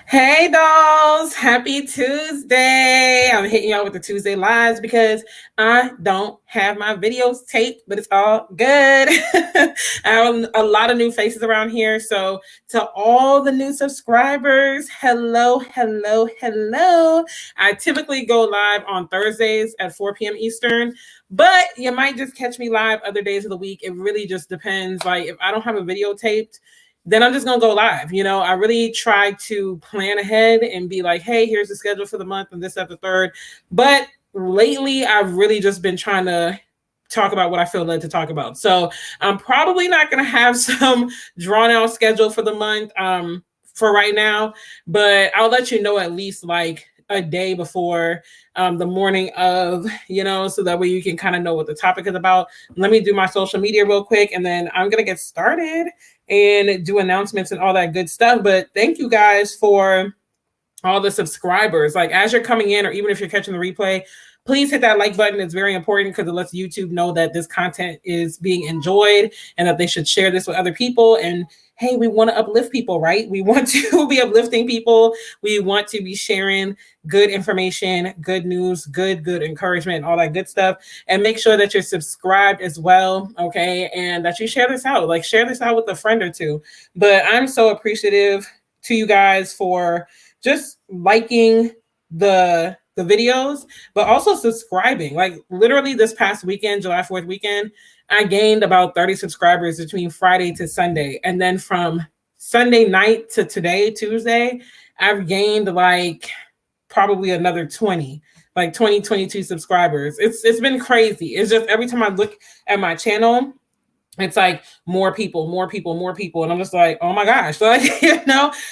Hey dolls, happy Tuesday. I'm hitting y'all with the Tuesday lives because I don't have my videos taped, but it's all good. I have a lot of new faces around here. So to all the new subscribers, hello, hello, hello. I typically go live on Thursdays at 4 p.m. Eastern, but you might just catch me live other days of the week. It really just depends. Like if I don't have a video taped, then I'm just gonna go live. I really try to plan ahead and be like, hey, here's the schedule for the month and this, that, the third. But lately, I've really just been trying to talk about what I feel led to talk about. So I'm probably not gonna have some drawn out schedule for the month for right now, but I'll let you know at least like a day before the morning of, so that way you can kind of know what the topic is about. Let me do my social media real quick and then I'm gonna get started and do announcements and all that good stuff. But thank you guys for all the subscribers. Like as you're coming in, or even if you're catching the replay, please hit that like button. It's very important because it lets YouTube know that this content is being enjoyed and that they should share this with other people. And hey, we want to uplift people, right? We want to be uplifting people. We want to be sharing good information, good news, good encouragement, and all that good stuff. And make sure that you're subscribed as well, okay? And that you share this out. Like share this out with a friend or two. But I'm so appreciative to you guys for just liking the videos, but also subscribing. Like literally this past weekend, July 4th weekend, I gained about 30 subscribers between Friday to Sunday. And then from Sunday night to today, Tuesday, I've gained like probably another 20, like 20, 22 subscribers. It's been crazy. It's just every time I look at my channel, it's like more people. And I'm just like, oh my gosh, like,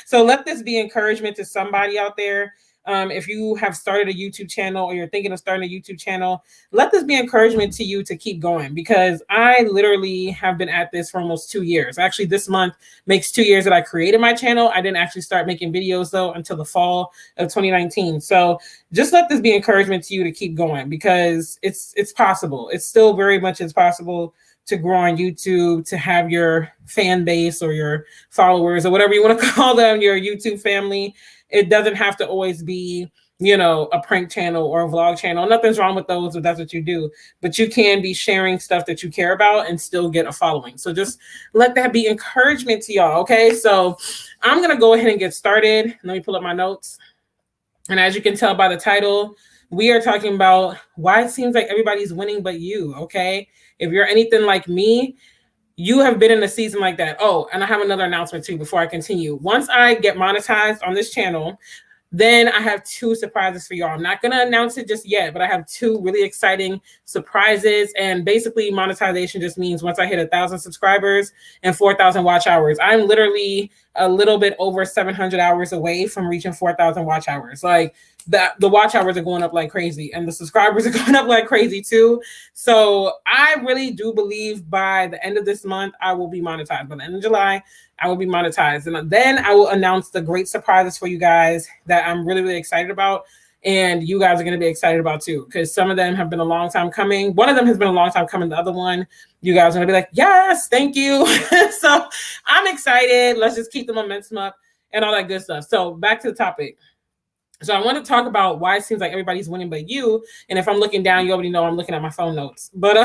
so let this be encouragement to somebody out there. If you have started a YouTube channel or you're thinking of starting a YouTube channel, let this be encouragement to you to keep going, because I literally have been at this for almost 2 years. Actually, this month makes 2 years that I created my channel. I didn't actually start making videos though until the fall of 2019. So just let this be encouragement to you to keep going, because it's possible. It's still very much as possible to grow on YouTube, to have your fan base or your followers or whatever you want to call them, your YouTube family. It doesn't have to always be, a prank channel or a vlog channel. Nothing's wrong with those if that's what you do, but you can be sharing stuff that you care about and still get a following. So just let that be encouragement to y'all. Okay. So I'm going to go ahead and get started. Let me pull up my notes. And as you can tell by the title, we are talking about why it seems like everybody's winning but you, okay? If you're anything like me, you have been in a season like that. Oh, and I have another announcement too before I continue. Once I get monetized on this channel, then I have 2 surprises for y'all. I'm not going to announce it just yet, but I have 2 really exciting surprises. And basically monetization just means once I hit 1,000 subscribers and 4,000 watch hours, I'm literally a little bit over 700 hours away from reaching 4,000 watch hours. Like the watch hours are going up like crazy and the subscribers are going up like crazy too. So I really do believe by the end of this month, I will be monetized. By the end of July, I will be monetized. And then I will announce the great surprises for you guys that I'm really, really excited about. And you guys are going to be excited about too, because some of them have been a long time coming. One of them has been a long time coming. The other one, you guys are going to be like, yes, thank you. So I'm excited. Let's just keep the momentum up and all that good stuff. So back to the topic. So I want to talk about why it seems like everybody's winning but you. And if I'm looking down, you already know I'm looking at my phone notes. But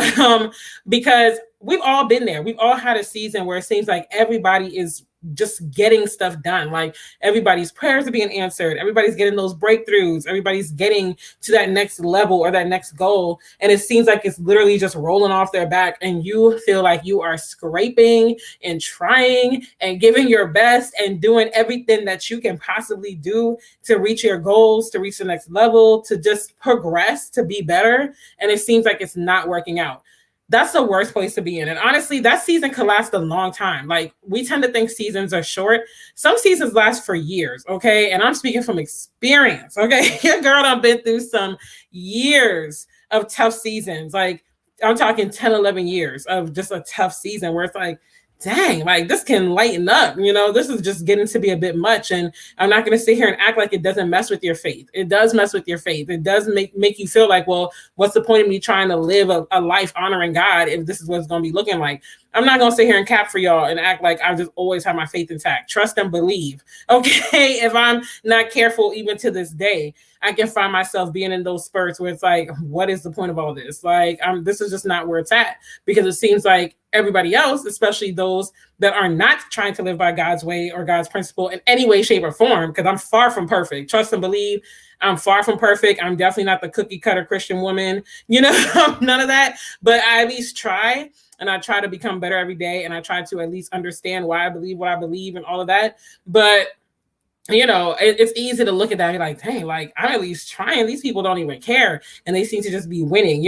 because we've all been there. We've all had a season where it seems like everybody is just getting stuff done. Like everybody's prayers are being answered. Everybody's getting those breakthroughs. Everybody's getting to that next level or that next goal. And it seems like it's literally just rolling off their back. And you feel like you are scraping and trying and giving your best and doing everything that you can possibly do to reach your goals, to reach the next level, to just progress, to be better. And it seems like it's not working out. That's the worst place to be in. And honestly, that season could last a long time. Like we tend to think seasons are short. Some seasons last for years, okay? And I'm speaking from experience, okay? Your girl done been through some years of tough seasons. Like I'm talking 10, 11 years of just a tough season where it's like, dang, like this can lighten up, this is just getting to be a bit much. And I'm not going to sit here and act like it doesn't mess with your faith. It does mess with your faith. It does make you feel like, well, what's the point of me trying to live a life honoring God if this is what it's going to be looking like? I'm not gonna sit here and cap for y'all and act like I just always have my faith intact. Trust and believe. Okay. If I'm not careful, even to this day, I can find myself being in those spurts where it's like, what is the point of all this? Like, this is just not where it's at, because it seems like everybody else, especially those that are not trying to live by God's way or God's principle in any way, shape, or form, because I'm far from perfect. Trust and believe. I'm far from perfect. I'm definitely not the cookie cutter Christian woman, none of that. But I at least try, and I try to become better every day, and I try to at least understand why I believe what I believe and all of that. But it's easy to look at that and be like, dang, like I'm at least trying. These people don't even care, and they seem to just be winning.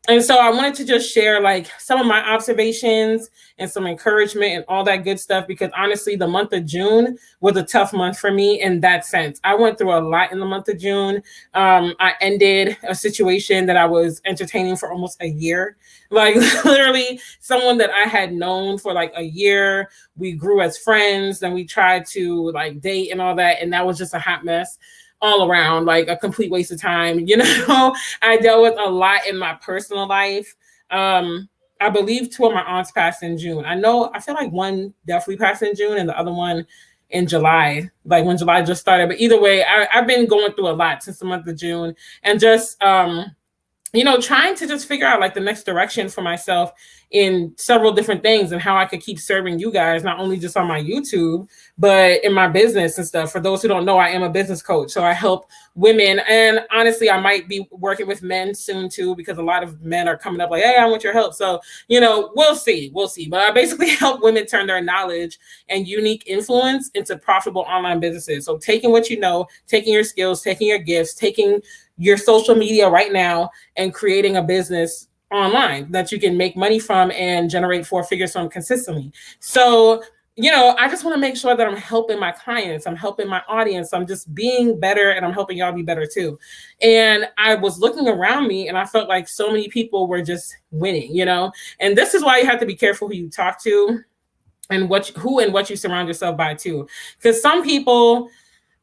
And so I wanted to just share like some of my observations and some encouragement and all that good stuff, because honestly, the month of June was a tough month for me in that sense. I went through a lot in the month of June. I ended a situation that I was entertaining for almost a year. Like literally someone that I had known for like a year. We grew as friends, then we tried to like date and all that. And that was just a hot mess all around, like a complete waste of time. I dealt with a lot in my personal life. I believe 2 of my aunts passed in June. I feel like one definitely passed in June and the other one in July, like when July just started. But either way, I've been going through a lot since the month of June, and just trying to just figure out like the next direction for myself in several different things, and how I could keep serving you guys, not only just on my YouTube, but in my business and stuff. For those who don't know, I am a business coach. So I help women, and honestly, I might be working with men soon too, because a lot of men are coming up like, hey, I want your help. So, we'll see. But I basically help women turn their knowledge and unique influence into profitable online businesses. So taking what you know, taking your skills, taking your gifts, taking your social media right now, and creating a business online that you can make money from and generate 4 figures from consistently. So, I just want to make sure that I'm helping my clients, I'm helping my audience, I'm just being better, and I'm helping y'all be better too. And I was looking around me, and I felt like so many people were just winning, and this is why you have to be careful who you talk to and what you surround yourself by too. Because some people,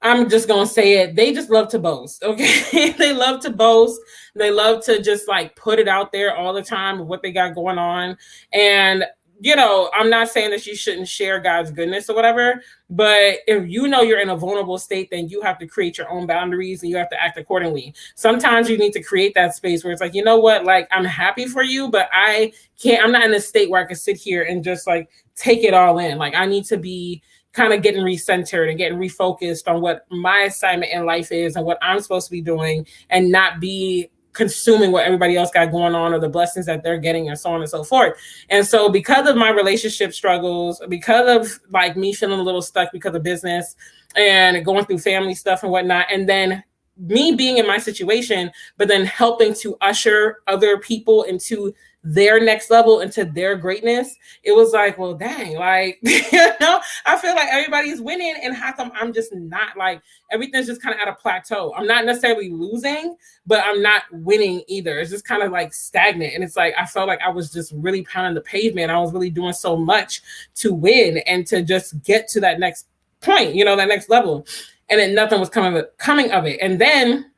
I'm just going to say it, they just love to boast, okay? They love to boast. They love to just like put it out there all the time of what they got going on. And, I'm not saying that you shouldn't share God's goodness or whatever, but if you're in a vulnerable state, then you have to create your own boundaries and you have to act accordingly. Sometimes you need to create that space where it's like, you know what, like I'm happy for you, but I'm not in a state where I can sit here and just like take it all in. Like I need to be kind of getting recentered and getting refocused on what my assignment in life is and what I'm supposed to be doing, and not be consuming what everybody else got going on or the blessings that they're getting and so on and so forth. And so because of my relationship struggles, because of like me feeling a little stuck because of business and going through family stuff and whatnot, and then me being in my situation, but then helping to usher other people into their next level, into their greatness, it was like, well, dang, like, I feel like everybody's winning, and how come I'm just not? Like, everything's just kind of at a plateau. I'm not necessarily losing, but I'm not winning either. It's just kind of like stagnant. And it's like, I felt like I was just really pounding the pavement. I was really doing so much to win and to just get to that next point, that next level. And then nothing was coming of it. And then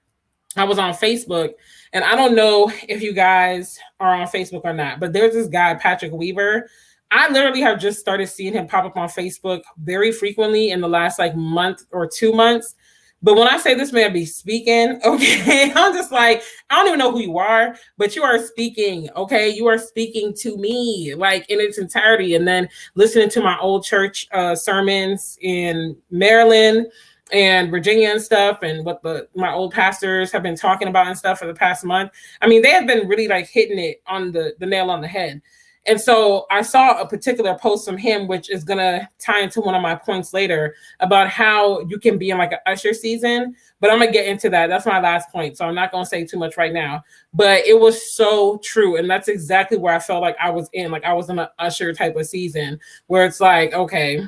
I was on Facebook, and I don't know if you guys are on Facebook or not, but there's this guy, Patrick Weaver. I literally have just started seeing him pop up on Facebook very frequently in the last like month or 2 months. But when I say this man be speaking, okay, I'm just like, I don't even know who you are, but you are speaking, okay? You are speaking to me like in its entirety. And then listening to my old church sermons in Maryland and Virginia and stuff, and what my old pastors have been talking about and stuff for the past month. I mean, they have been really like hitting it on the nail on the head. And so I saw a particular post from him, which is going to tie into one of my points later, about how you can be in like an usher season, but I'm going to get into that. That's my last point. So I'm not going to say too much right now, but it was so true. And that's exactly where I felt like I was in, like I was in an usher type of season where it's like, okay,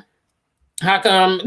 how come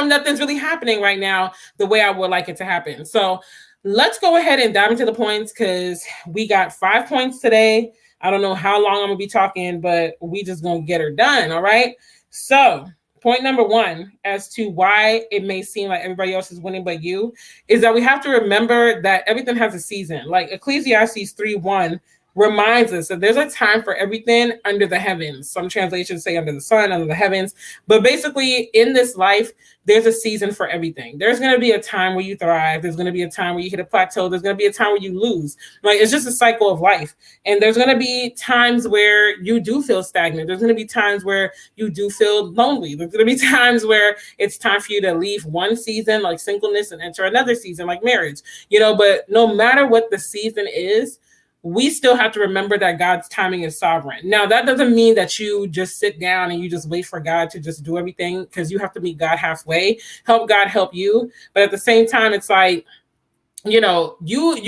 nothing's really happening right now the way I would like it to happen? So let's go ahead and dive into the points, because we got 5 points today. I don't know how long I'm gonna be talking, but we just gonna get her done. All right. So point number 1, as to why it may seem like everybody else is winning but you, is that we have to remember that everything has a season. Like Ecclesiastes 3:1 reminds us that there's a time for everything under the heavens. Some translations say under the sun, under the heavens. But basically, in this life, there's a season for everything. There's going to be a time where you thrive. There's going to be a time where you hit a plateau. There's going to be a time where you lose. Like, it's just a cycle of life. And there's going to be times where you do feel stagnant. There's going to be times where you do feel lonely. There's going to be times where it's time for you to leave one season, like singleness, and enter another season, like marriage. But no matter what the season is, we still have to remember that God's timing is sovereign. Now, that doesn't mean that you just sit down and you just wait for God to just do everything, because you have to meet God halfway. Help God help you. But at the same time, it's like, you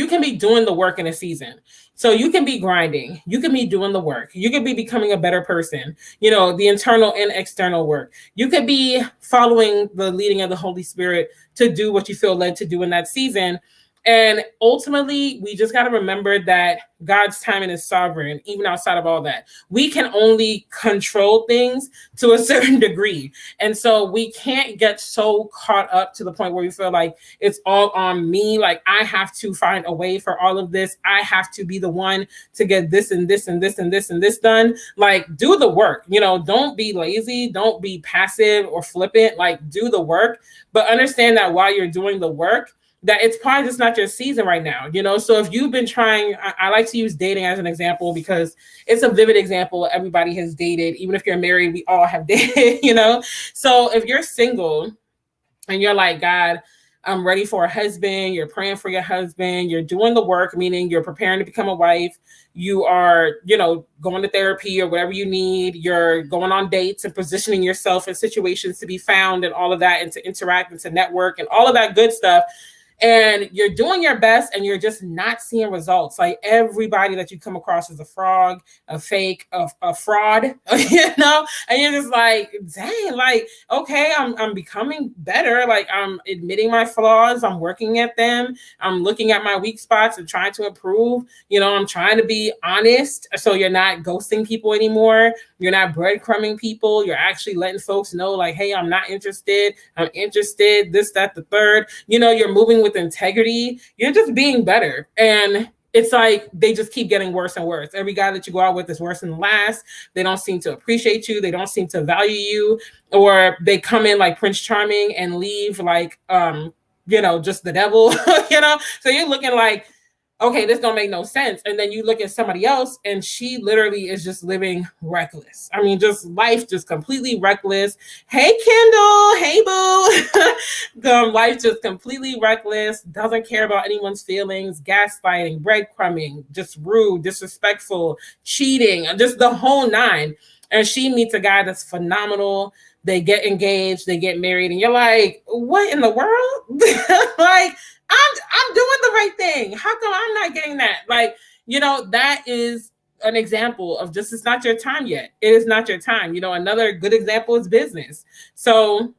can be doing the work in a season. So you can be grinding. You can be doing the work. You could be becoming a better person, the internal and external work. You could be following the leading of the Holy Spirit to do what you feel led to do in that season. And ultimately, we just got to remember that God's timing is sovereign, even outside of all that. We can only control things to a certain degree. And so we can't get so caught up to the point where we feel like it's all on me. Like, I have to find a way for all of this. I have to be the one to get this and this and this and this and this done. Like, do the work. Don't be lazy. Don't be passive or flippant. Like, do the work. But understand that while you're doing the work, that it's probably just not your season right now, So if you've been trying, I like to use dating as an example because it's a vivid example. Everybody has dated. Even if you're married, we all have dated, So if you're single and you're like, God, I'm ready for a husband, you're praying for your husband, you're doing the work, meaning you're preparing to become a wife, you are, going to therapy or whatever you need, you're going on dates and positioning yourself in situations to be found and all of that, and to interact and to network and all of that good stuff. And you're doing your best and you're just not seeing results. Like, everybody that you come across is a frog, a fake, a fraud, and you're just like, dang, like, okay, I'm becoming better. Like, I'm admitting my flaws. I'm working at them. I'm looking at my weak spots and trying to improve. I'm trying to be honest. So you're not ghosting people anymore. You're not breadcrumbing people. You're actually letting folks know, like, hey, I'm not interested. I'm interested. This, that, the third. You're moving with integrity. You're just being better. And it's like they just keep getting worse and worse. Every guy that you go out with is worse than the last. They don't seem to appreciate you. They don't seem to value you. Or they come in like Prince Charming and leave like, just the devil, So you're looking like, okay, this don't make no sense. And then you look at somebody else and she literally is just living reckless. I mean, just life, just completely reckless. Hey, Kendall. Hey, boo. Life just completely reckless, doesn't care about anyone's feelings, gaslighting, breadcrumbing, just rude, disrespectful, cheating, just the whole nine. And she meets a guy that's phenomenal. They get engaged, they get married, and you're like, what in the world? Like, I'm doing the right thing. How come I'm not getting that? Like, that is an example of just, it's not your time yet. It is not your time. Another good example is business. So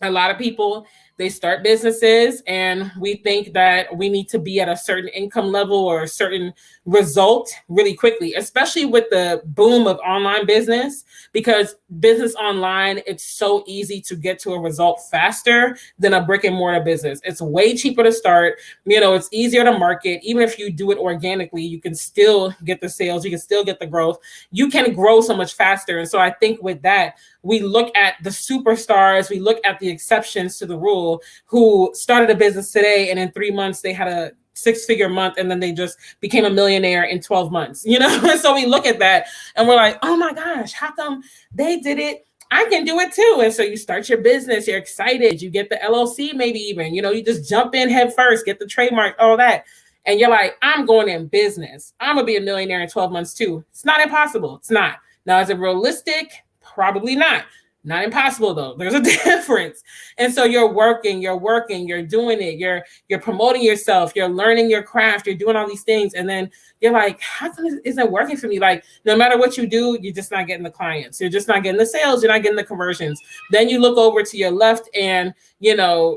a lot of people, they start businesses and we think that we need to be at a certain income level or a certain result really quickly, especially with the boom of online business, because business online, it's so easy to get to a result faster than a brick and mortar business. It's way cheaper to start. It's easier to market. Even if you do it organically, you can still get the sales. You can still get the growth. You can grow so much faster. And so I think with that, we look at the superstars, we look at the exceptions to the rule, who started a business today and in 3 months they had a 6-figure month and then they just became a millionaire in 12 months, And so we look at that and we're like, oh my gosh, how come they did it? I can do it too. And so you start your business, you're excited, you get the LLC, maybe even, you just jump in head first, get the trademark, all that. And you're like, I'm going in business. I'm gonna be a millionaire in 12 months too. It's not impossible. It's not. Now, is it realistic? Probably not. Not impossible though. There's a difference. And so you're working, you're doing it, you're promoting yourself, you're learning your craft, you're doing all these things. And then you're like, how come it isn't working for me? Like, no matter what you do, you're just not getting the clients. You're just not getting the sales. You're not getting the conversions. Then you look over to your left and,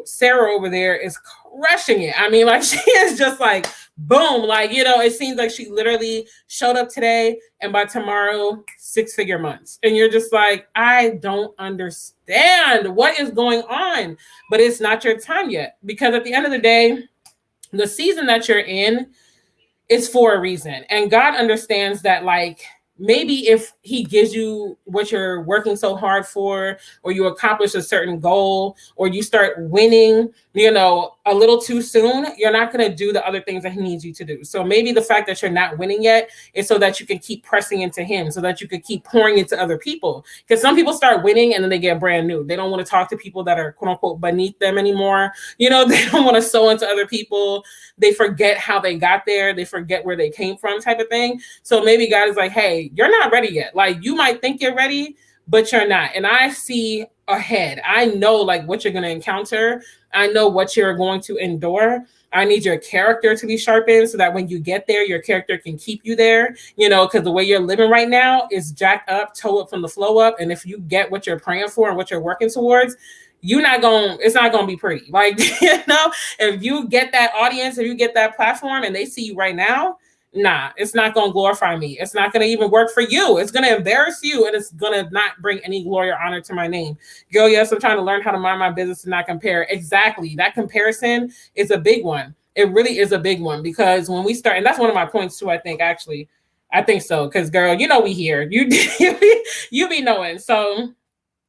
Sarah over there is crushing it. I mean, like, she is just like, boom, like, it seems like she literally showed up today and by tomorrow, 6-figure months. And you're just like, I don't understand what is going on, but it's not your time yet. Because at the end of the day, the season that you're in, it's for a reason. And God understands that, like, maybe if he gives you what you're working so hard for, or you accomplish a certain goal, or you start winning, a little too soon, you're not going to do the other things that he needs you to do. So maybe the fact that you're not winning yet is so that you can keep pressing into him, so that you can keep pouring into other people. Because some people start winning and then they get brand new. They don't want to talk to people that are quote unquote beneath them anymore. They don't want to sow into other people. They forget how they got there. They forget where they came from, type of thing. So maybe God is like, hey, you're not ready yet. Like, you might think you're ready, but you're not. And I see ahead. I know like what you're going to encounter. I know what you're going to endure. I need your character to be sharpened so that when you get there, your character can keep you there, because the way you're living right now is jacked up, toe up from the flow up. And if you get what you're praying for and what you're working towards, it's not going to be pretty. Like, if you get that audience, if you get that platform and they see you right now, nah, it's not going to glorify me. It's not going to even work for you. It's going to embarrass you, and it's going to not bring any glory or honor to my name. Girl, yes, I'm trying to learn how to mind my business and not compare. Exactly. That comparison is a big one. It really is a big one, because when we start, and that's one of my points too, I think, actually. I think so, because girl, we here. You be knowing. So,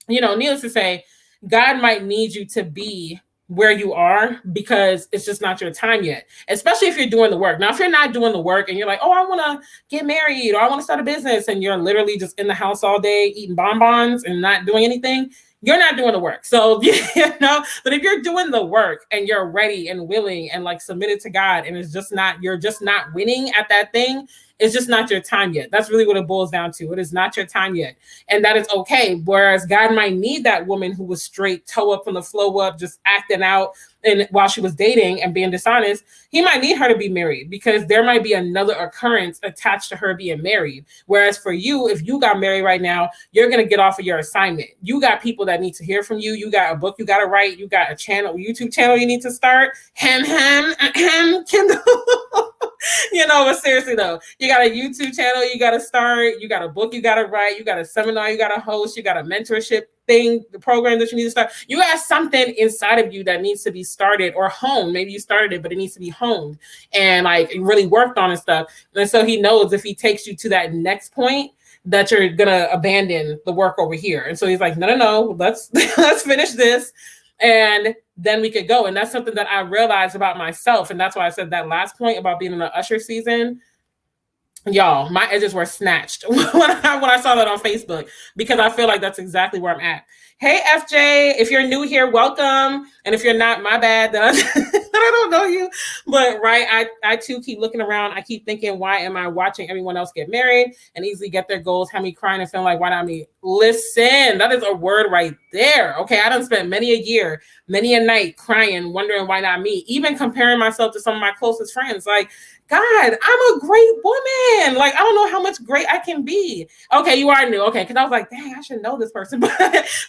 needless to say, God might need you to be where you are because it's just not your time yet, especially if you're doing the work. Now, if you're not doing the work and you're like, oh, I want to get married or I want to start a business, and you're literally just in the house all day eating bonbons and not doing anything, you're not doing the work. So, but if you're doing the work and you're ready and willing and like submitted to God, and you're just not winning at that thing, it's just not your time yet. That's really what it boils down to. It is not your time yet. And that is okay. Whereas God might need that woman who was straight, toe up from the flow up, just acting out, and while she was dating and being dishonest, he might need her to be married, because there might be another occurrence attached to her being married. Whereas for you, if you got married right now, you're going to get off of your assignment. You got people that need to hear from you. You got a book you got to write. You got a YouTube channel you need to start. Kindle. But seriously though, you got a YouTube channel you got to start. You got a book you got to write. You got a seminar you got to host. You got a mentorship thing, the program that you need to start. You got something inside of you that needs to be started or honed. Maybe you started it, but it needs to be honed and like really worked on and stuff. And so he knows if he takes you to that next point, that you're gonna abandon the work over here. And so he's like, no, let's finish this, and then we could go. And that's something that I realized about myself. And that's why I said that last point about being in the usher season. Y'all, my edges were snatched when I saw that on Facebook, because I feel like that's exactly where I'm at. Hey, FJ, if you're new here, welcome. And if you're not, my bad that I don't know you. But right, I too keep looking around. I keep thinking, why am I watching everyone else get married and easily get their goals, have me crying and feeling like, why not me? Listen, that is a word right there. Okay, I done spent many a year, many a night crying, wondering why not me, even comparing myself to some of my closest friends. Like, God, I'm a great woman. Like, I don't know how much great I can be. Okay, you are new. Okay, because I was like, dang, I should know this person. But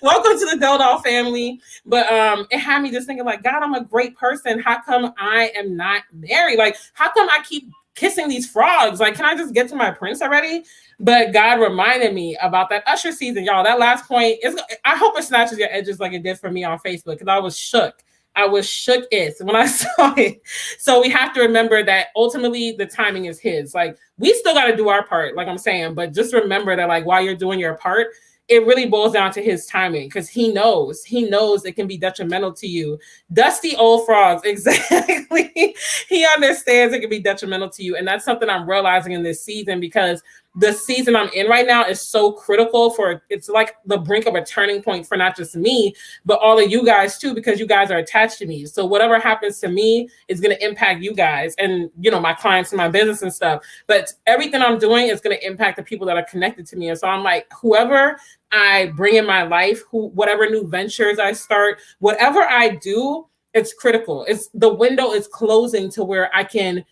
welcome to the Delle family. But it had me just thinking like, God, I'm a great person. How come I am not married? Like, how come I keep kissing these frogs? Like, can I just get to my prince already? But God reminded me about that usher season, y'all. That last point I hope it snatches your edges like it did for me on Facebook, because I was shook. I was shook-ist when I saw it. So we have to remember that ultimately the timing is his. Like, we still got to do our part, like I'm saying, but just remember that like while you're doing your part, it really boils down to his timing, because he knows it can be detrimental to you. Dusty old frogs. Exactly. He understands it can be detrimental to you. And that's something I'm realizing in this season, because the season I'm in right now is so critical it's like the brink of a turning point for not just me, but all of you guys too, because you guys are attached to me. So whatever happens to me is going to impact you guys and, my clients and my business and stuff. But everything I'm doing is going to impact the people that are connected to me. And so I'm like, whoever I bring in my life, whatever new ventures I start, whatever I do, it's critical. The window is closing to where I can,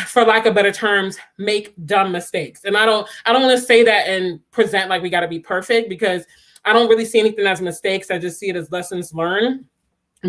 for lack of better terms, make dumb mistakes. And I don't want to say that and present like we got to be perfect, because I don't really see anything as mistakes. I just see it as lessons learned.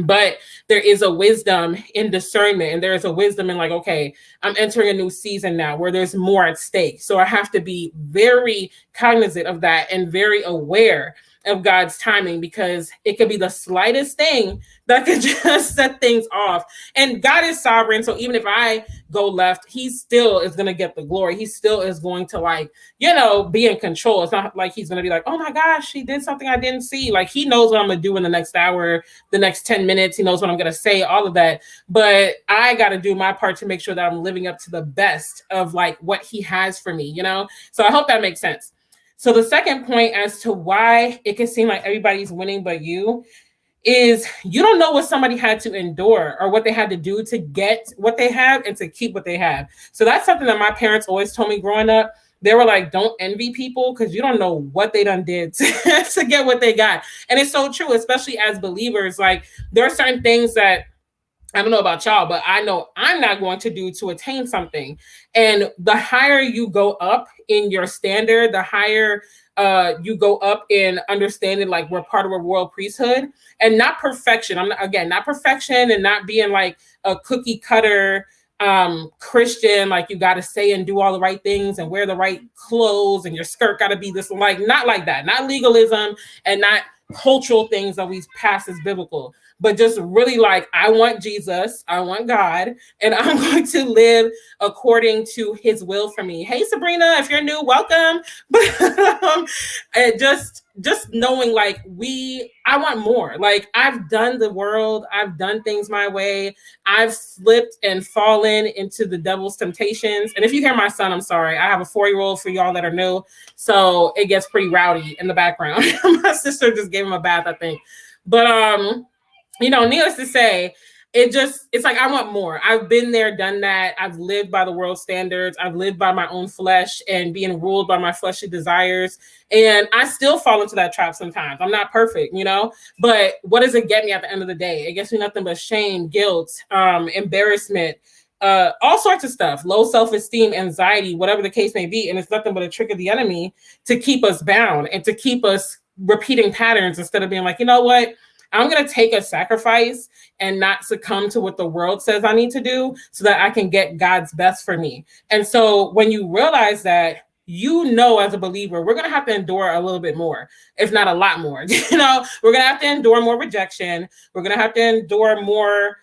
But there is a wisdom in discernment, and there is a wisdom in like, okay, I'm entering a new season now where there's more at stake. So I have to be very cognizant of that and very aware of God's timing, because it could be the slightest thing that could just set things off. And God is sovereign. So even if I go left, he still is going to get the glory. He still is going to, like, be in control. It's not like he's going to be like, oh my gosh, she did something I didn't see. Like, he knows what I'm going to do in the next hour, the next 10 minutes. He knows what I'm going to say, all of that. But I got to do my part to make sure that I'm living up to the best of like what he has for me, So I hope that makes sense. So the second point as to why it can seem like everybody's winning but you is you don't know what somebody had to endure or what they had to do to get what they have and to keep what they have. So that's something that my parents always told me growing up. They were like, don't envy people because you don't know what they done did to get what they got. And it's so true, especially as believers. Like, there are certain things that I don't know about y'all, but I know I'm not going to do to attain something. And the higher you go up in your standard, the higher you go up in understanding like we're part of a royal priesthood, and not perfection. Not perfection, and not being like a cookie cutter Christian, like you got to say and do all the right things and wear the right clothes and your skirt got to be this, like, not like that, not legalism and not cultural things that we pass as biblical, but just really like, I want Jesus, I want God, and I'm going to live according to his will for me. Hey, Sabrina, if you're new, welcome. But just knowing like I want more. Like, I've done the world, I've done things my way, I've slipped and fallen into the devil's temptations. And if you hear my son, I'm sorry. I have a 4-year-old for y'all that are new, so it gets pretty rowdy in the background. My sister just gave him a bath, I think. But needless to say, it's like, I want more. I've been there, done that. I've lived by the world standards. I've lived by my own flesh and being ruled by my fleshly desires. And I still fall into that trap sometimes. I'm not perfect, but what does it get me at the end of the day? It gets me nothing but shame, guilt, embarrassment, all sorts of stuff, low self-esteem, anxiety, whatever the case may be. And it's nothing but a trick of the enemy to keep us bound and to keep us repeating patterns instead of being like, you know what? I'm going to take a sacrifice and not succumb to what the world says I need to do so that I can get God's best for me. And so when you realize that, as a believer, we're going to have to endure a little bit more, if not a lot more. We're going to have to endure more rejection. We're going to have to endure more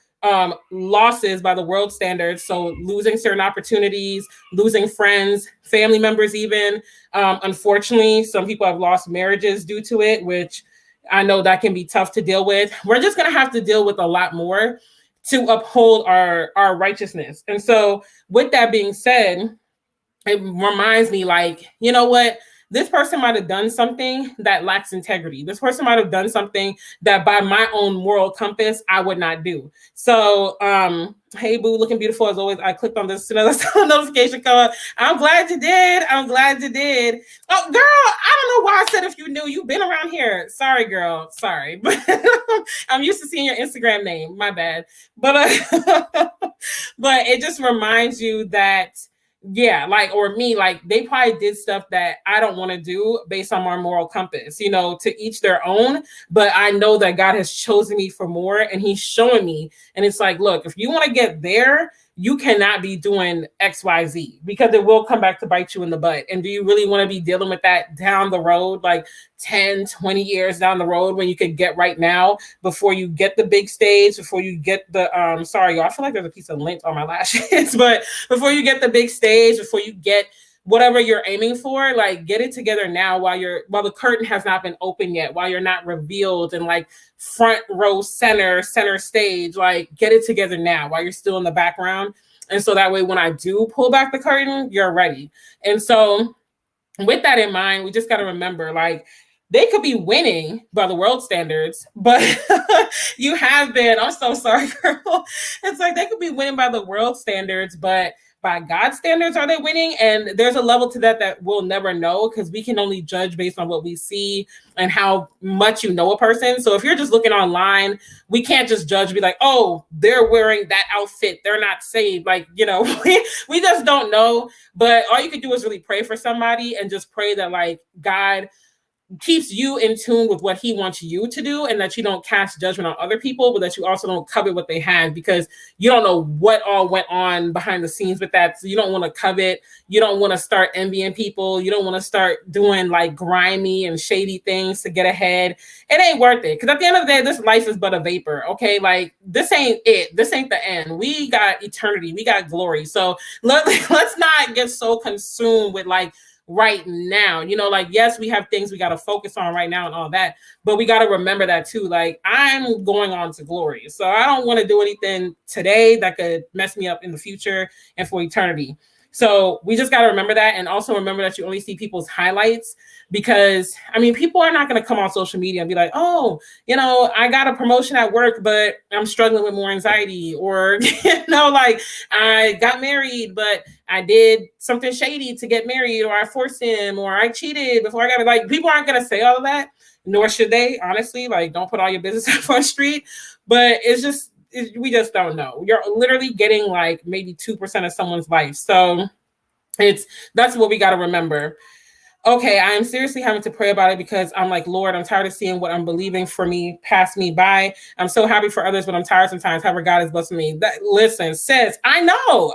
losses by the world standards. So losing certain opportunities, losing friends, family members even. Unfortunately, some people have lost marriages due to it, which I know that can be tough to deal with. We're just going to have to deal with a lot more to uphold our righteousness. And so with that being said, it reminds me like, you know what? This person might have done something that lacks integrity. This person might have done something that by my own moral compass, I would not do. So, hey, boo, looking beautiful as always. I clicked on this notification come up. I'm glad you did. Oh, girl, I don't know why I said if you knew. You've been around here. Sorry, girl. Sorry. But I'm used to seeing your Instagram name. My bad. But but it just reminds you that, yeah, like, or me, like, they probably did stuff that I don't want to do based on my moral compass, to each their own. But I know that God has chosen me for more, and he's showing me. And it's like, look, if you want to get there, you cannot be doing XYZ, because it will come back to bite you in the butt. And do you really want to be dealing with that down the road, like 10, 20 years down the road, when you could get right now before you get the big stage, before you get the, sorry, y'all, I feel like there's a piece of lint on my lashes, but before you get the big stage, before you get whatever you're aiming for, like, get it together now while the curtain has not been open yet, while you're not revealed and like front row center stage, like, get it together now while you're still in the background. And so that way, when I do pull back the curtain, you're ready. And so with that in mind, we just got to remember, like, they could be winning by the world standards, but you have been, I'm so sorry, girl. It's like they could be winning by the world standards, but by God's standards, are they winning? And there's a level to that we'll never know, because we can only judge based on what we see and how much you know a person. So if you're just looking online, we can't just judge, be like, oh, they're wearing that outfit, they're not saved. Like, we just don't know. But all you can do is really pray for somebody and just pray that, like, God keeps you in tune with what he wants you to do, and that you don't cast judgment on other people, but that you also don't covet what they have, because you don't know what all went on behind the scenes with that. So you don't want to covet. You don't want to start envying people. You don't want to start doing like grimy and shady things to get ahead. It ain't worth it. Because at the end of the day, this life is but a vapor. Okay. Like, this ain't it. This ain't the end. We got eternity. We got glory. So let's not get so consumed with like right now, like, yes, we have things we got to focus on right now and all that, but we got to remember that too. Like, I'm going on to glory, so I don't want to do anything today that could mess me up in the future and for eternity. So we just got to remember that, and also remember that you only see people's highlights, because people are not going to come on social media and be like, oh, I got a promotion at work, but I'm struggling with more anxiety, or like, I got married, but I did something shady to get married, or I forced him, or I cheated before I got it. Like, people aren't going to say all of that, nor should they, honestly. Like, don't put all your business up on the street. But we just don't know. You're literally getting like maybe 2% of someone's life. So that's what we got to remember. Okay, I am seriously having to pray about it, because I'm like, Lord, I'm tired of seeing what I'm believing for me pass me by. I'm so happy for others, but I'm tired sometimes. However, God is blessing me. Listen, sis, I know.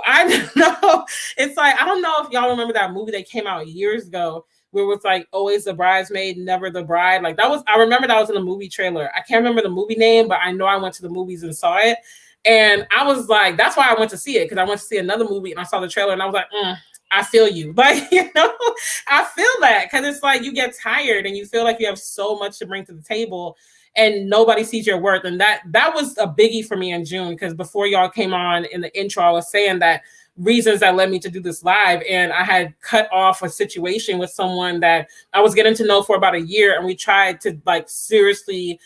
It's like, I don't know if y'all remember that movie that came out years ago, where it was like, always the bridesmaid, never the bride. Like, I remember that was in the movie trailer. I can't remember the movie name, but I know I went to the movies and saw it. And I was like, that's why I went to see it, because I went to see another movie and I saw the trailer and I was like, I feel you. Like, I feel that, because it's like you get tired and you feel like you have so much to bring to the table and nobody sees your worth. And that was a biggie for me in June, because before y'all came on in the intro, I was saying that reasons that led me to do this live, and I had cut off a situation with someone that I was getting to know for about a year, and we tried to like seriously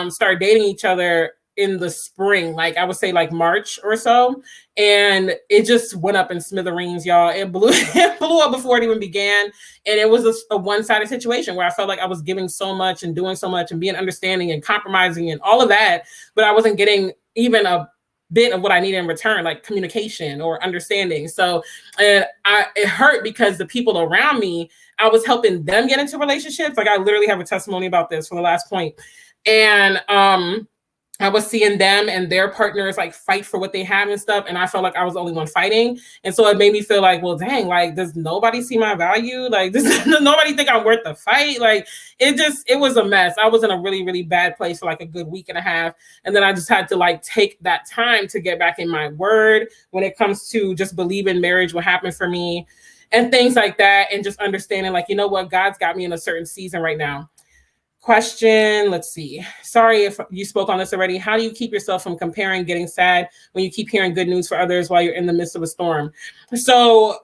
start dating each other in the spring, like I would say like March or so, and it just went up in smithereens, y'all. It blew up before it even began, and it was a one-sided situation where I felt like I was giving so much and doing so much and being understanding and compromising and all of that, but I wasn't getting even a bit of what I needed in return, like communication or understanding. So it hurt, because the people around me, I was helping them get into relationships. Like, I literally have a testimony about this for the last point. And I was seeing them and their partners like fight for what they have and stuff. And I felt like I was the only one fighting. And so it made me feel like, well, dang, like, does nobody see my value? Like, does nobody think I'm worth the fight? Like, it was a mess. I was in a really, really bad place for like a good week and a half. And then I just had to like take that time to get back in my word when it comes to just believing marriage will happen for me and things like that. And just understanding like, you know what, God's got me in a certain season right now. Question, let's see. Sorry if you spoke on this already. How do you keep yourself from comparing, getting sad when you keep hearing good news for others while you're in the midst of a storm? So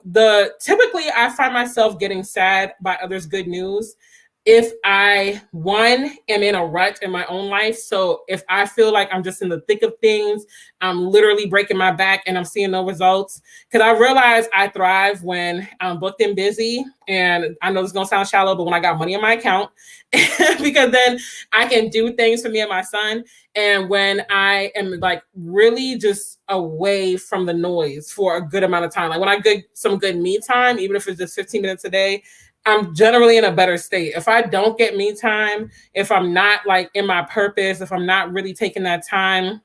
typically I find myself getting sad by others' good news if I, one, am in a rut in my own life. So if I feel like I'm just in the thick of things, I'm literally breaking my back and I'm seeing no results. Because I realize I thrive when I'm booked and busy. And I know this is going to sound shallow, but when I got money in my account, because then I can do things for me and my son. And when I am like really just away from the noise for a good amount of time, like when I get some good me time, even if it's just 15 minutes a day, I'm generally in a better state. If I don't get me time, if I'm not like in my purpose, if I'm not really taking that time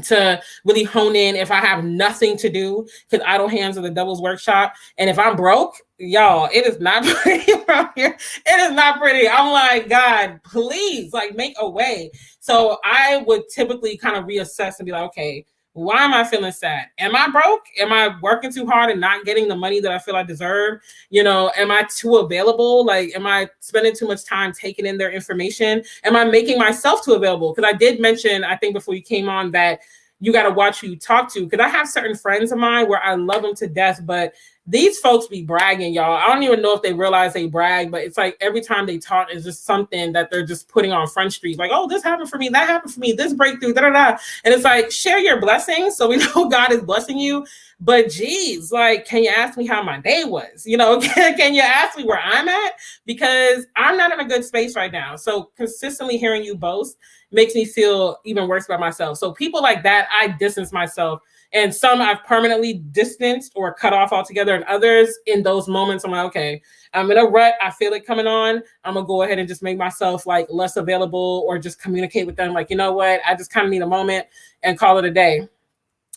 to really hone in, if I have nothing to do, because idle hands are the devil's workshop. And if I'm broke, y'all, it is not pretty around here. It is not pretty. I'm like, God, please, like, make a way. So I would typically kind of reassess and be like, okay, why am I feeling sad? Am I broke? Am I working too hard and not getting the money that I feel I deserve? Am I too available? Like, am I spending too much time taking in their information? Am I making myself too available? Because I did mention, I think before you came on, that you got to watch who you talk to. Because I have certain friends of mine where I love them to death, but these folks be bragging, y'all. I don't even know if they realize they brag, but it's like every time they talk is just something that they're just putting on Front Street. Like, oh, this happened for me, that happened for me, this breakthrough, da-da-da. And it's like, share your blessings so we know God is blessing you. But geez, like, can you ask me how my day was? You know, can you ask me where I'm at? Because I'm not in a good space right now. So consistently hearing you boast makes me feel even worse about myself. So people like that, I distance myself. And some I've permanently distanced or cut off altogether. And others, in those moments, I'm like, okay, I'm in a rut. I feel it coming on. I'm gonna go ahead and just make myself like less available, or just communicate with them. Like, you know what? I just kind of need a moment and call it a day.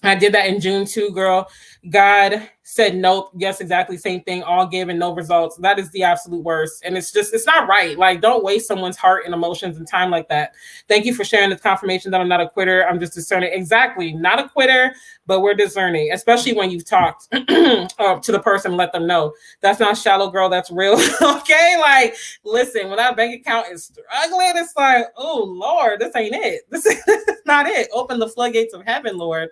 I did that in June too, girl. God said nope. Yes, exactly. Same thing. All given, no results. That is the absolute worst. And it's not right. Like, don't waste someone's heart and emotions and time like that. Thank you for sharing this confirmation that I'm not a quitter. I'm just discerning. Exactly. Not a quitter, but we're discerning, especially when you've talked to the person, let them know. That's not shallow, girl. That's real. Okay. Like, listen, when that bank account is struggling, it's like, oh, Lord, this ain't it. This is not it. Open the floodgates of heaven, Lord.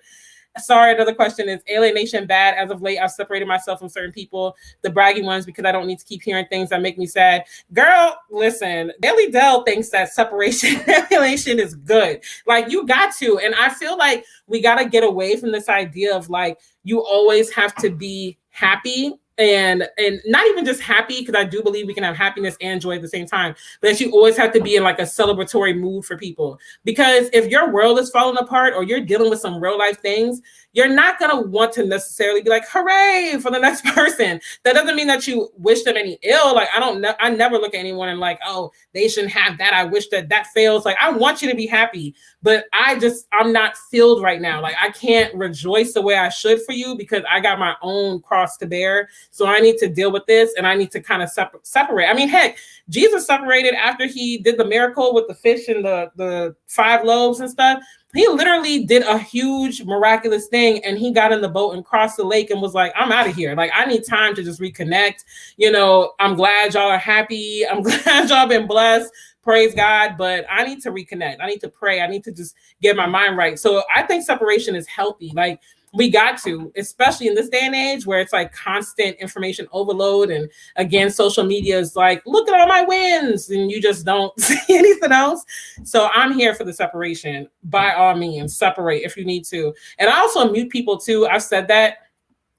Sorry, another question is alienation bad? As of late, I've separated myself from certain people, the braggy ones, because I don't need to keep hearing things that make me sad. Girl, listen, Delle thinks that separation alienation is good. Like, you got to. And I feel like we got to get away from this idea of like, you always have to be happy, and not even just happy, because I do believe we can have happiness and joy at the same time, but you always have to be in like a celebratory mood for people. Because if your world is falling apart or you're dealing with some real life things, you're not going to want to necessarily be like, hooray for the next person. That doesn't mean that you wish them any ill. Like, I never look at anyone and like, oh, they shouldn't have that. I wish that fails. Like, I want you to be happy, but I'm not filled right now. Like, I can't rejoice the way I should for you, because I got my own cross to bear. So I need to deal with this, and I need to kind of separate. I mean, heck, Jesus separated after he did the miracle with the fish and the 5 loaves and stuff. He literally did a huge miraculous thing, and he got in the boat and crossed the lake and was like, I'm out of here. Like, I need time to just reconnect. You know, I'm glad y'all are happy. I'm glad y'all been blessed. Praise God. But I need to reconnect. I need to pray. I need to just get my mind right. So I think separation is healthy. Like, we got to, especially in this day and age where it's like constant information overload. And again, social media is like, look at all my wins, and you just don't see anything else. So I'm here for the separation. By all means, separate if you need to. And I also mute people too. I've said that.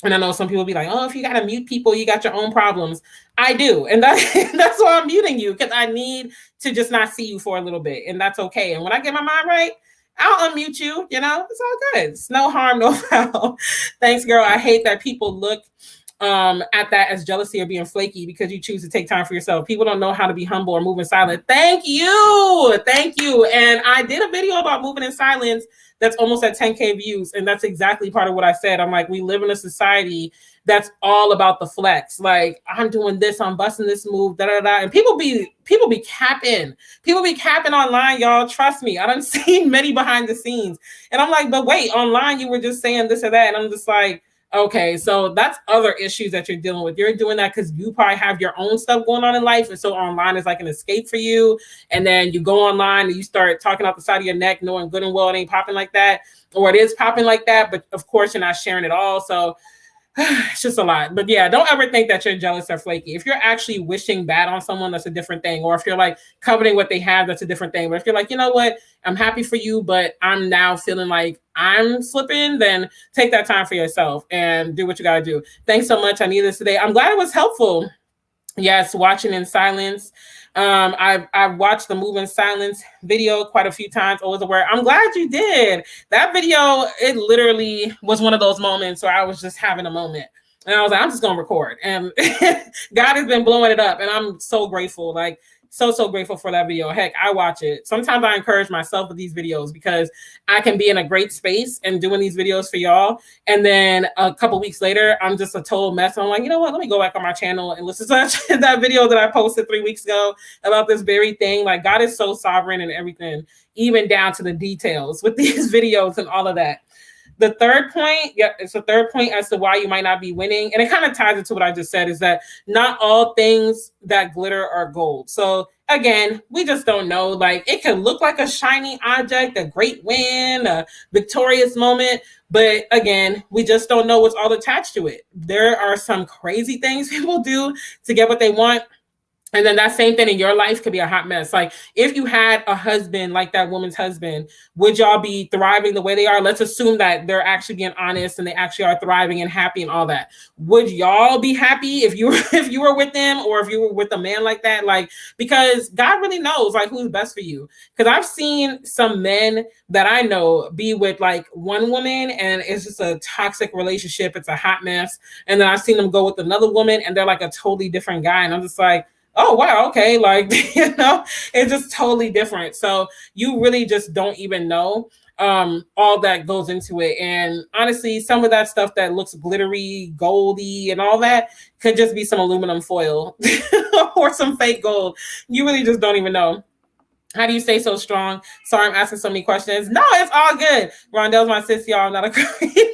And I know some people be like, oh, if you got to mute people, you got your own problems. I do. And that's why I'm muting you, because I need to just not see you for a little bit. And that's okay. And when I get my mind right, I'll unmute you. You know, it's all good. It's no harm, no foul. Thanks, girl. I hate that people look at that as jealousy or being flaky because you choose to take time for yourself. People don't know how to be humble or move in silence. Thank you. Thank you. And I did a video about moving in silence that's almost at 10K views. And that's exactly part of what I said. I'm like, we live in a society that's all about the flex. Like, I'm doing this, I'm busting this move, da da da. And people be capping. People be capping online, y'all. Trust me. I done seen many behind the scenes. And I'm like, but wait, online you were just saying this or that. And I'm just like, okay, so that's other issues that you're dealing with. You're doing that because you probably have your own stuff going on in life. And so online is like an escape for you. And then you go online and you start talking out the side of your neck, knowing good and well it ain't popping like that. Or it is popping like that. But of course, you're not sharing it all. So it's just a lot. But yeah, don't ever think that you're jealous or flaky. If you're actually wishing bad on someone, that's a different thing. Or if you're like coveting what they have, that's a different thing. But if you're like, you know what, I'm happy for you, but I'm now feeling like I'm slipping, then take that time for yourself and do what you got to do. Thanks so much. I need this today. I'm glad it was helpful. Yes, watching in silence. I've watched the Move in Silence video quite a few times. Always aware. I'm glad you did that video. It literally was one of those moments where I was just having a moment, and I was like, I'm just gonna record. And God has been blowing it up, and I'm so grateful. Like, so grateful for that video. Heck, I watch it. Sometimes I encourage myself with these videos because I can be in a great space and doing these videos for y'all. And then a couple weeks later, I'm just a total mess. I'm like, you know what? Let me go back on my channel and listen to that video that I posted 3 weeks ago about this very thing. Like, God is so sovereign and everything, even down to the details with these videos and all of that. The third point, it's the third point as to why you might not be winning. And it kind of ties into what I just said, is that not all things that glitter are gold. So again, we just don't know. Like, it can look like a shiny object, a great win, a victorious moment. But again, we just don't know what's all attached to it. There are some crazy things people do to get what they want. And then that same thing in your life could be a hot mess. Like if you had a husband like that woman's husband, would y'all be thriving the way they are? Let's assume that they're actually being honest and they actually are thriving and happy and all that. Would y'all be happy if you were if you were with them, or if you were with a man like that? Like, because God really knows like who's best for you. Because I've seen some men that I know be with like one woman and it's just a toxic relationship. It's a hot mess. And then I've seen them go with another woman and they're like a totally different guy. And I'm just like, oh wow, okay, like it's just totally different. So you really just don't even know all that goes into it. And honestly, some of that stuff that looks glittery, goldy, and all that could just be some aluminum foil or some fake gold. You really just don't even know. How do you stay so strong? Sorry, I'm asking so many questions. No, it's all good. Rondelle's my sis, y'all. I'm not a creep.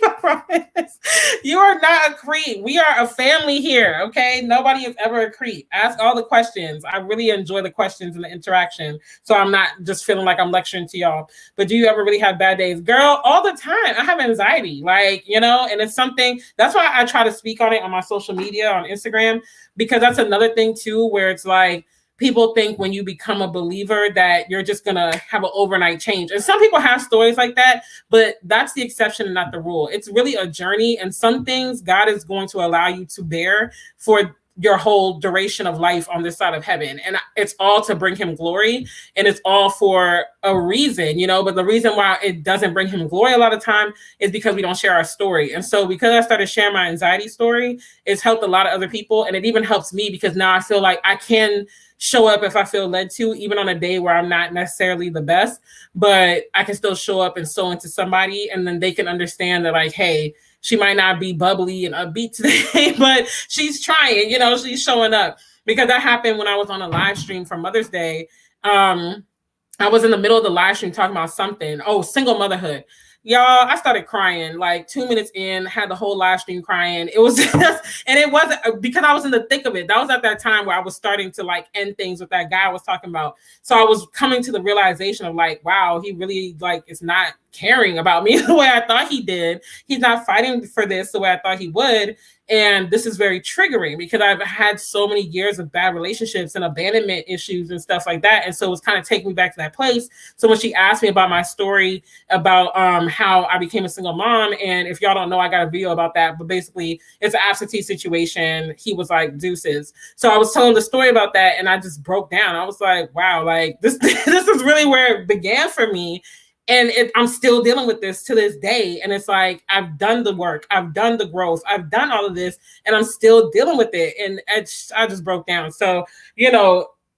I promise. You are not a creep. We are a family here, okay? Nobody is ever a creep. Ask all the questions. I really enjoy the questions and the interaction. So I'm not just feeling like I'm lecturing to y'all. But do you ever really have bad days? Girl, all the time. I have anxiety. Like, and it's something, that's why I try to speak on it on my social media, on Instagram, because that's another thing too, where it's like, people think when you become a believer that you're just going to have an overnight change. And some people have stories like that, but that's the exception and not the rule. It's really a journey. And some things God is going to allow you to bear for your whole duration of life on this side of heaven. And it's all to bring him glory, and it's all for a reason, but the reason why it doesn't bring him glory a lot of time is because we don't share our story. And so because I started sharing my anxiety story, it's helped a lot of other people. And it even helps me because now I feel like I can show up if I feel led to, even on a day where I'm not necessarily the best, but I can still show up and sow into somebody, and then they can understand that like, hey, she might not be bubbly and upbeat today, but she's trying, she's showing up. Because that happened when I was on a live stream for Mother's Day. I was in the middle of the live stream talking about something. Oh, single motherhood. Y'all, I started crying like 2 minutes in, had the whole live stream crying. It was just, and it wasn't because I was in the thick of it. That was at that time where I was starting to like end things with that guy I was talking about. So I was coming to the realization of like, wow, he really like is not caring about me the way I thought he did. He's not fighting for this the way I thought he would. And this is very triggering because I've had so many years of bad relationships and abandonment issues and stuff like that. And so it's kind of taking me back to that place. So when she asked me about my story about how I became a single mom, and if y'all don't know, I got a video about that, but basically it's an absentee situation. He was like deuces. So I was telling the story about that and I just broke down. I was like, wow, like this is really where it began for me. And I'm still dealing with this to this day. And it's like, I've done the work. I've done the growth. I've done all of this and I'm still dealing with it. And I just broke down. So,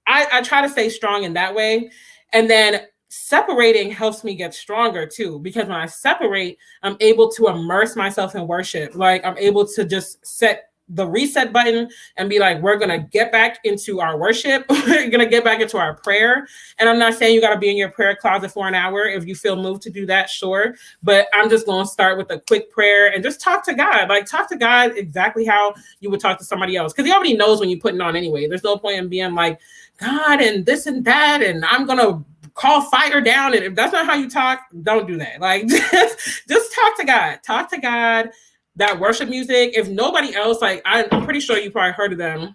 I try to stay strong in that way. And then separating helps me get stronger too, because when I separate, I'm able to immerse myself in worship. Like I'm able to just set the reset button and be like, we're going to get back into our worship. We're going to get back into our prayer. And I'm not saying you got to be in your prayer closet for an hour. If you feel moved to do that, sure. But I'm just going to start with a quick prayer and just talk to God. Like talk to God exactly how you would talk to somebody else. Because he already knows when you're putting on anyway. There's no point in being like, God and this and that. And I'm going to call fire down. And if that's not how you talk, don't do that. Like just talk to God. Talk to God. That worship music, if nobody else, like I'm pretty sure you probably heard of them,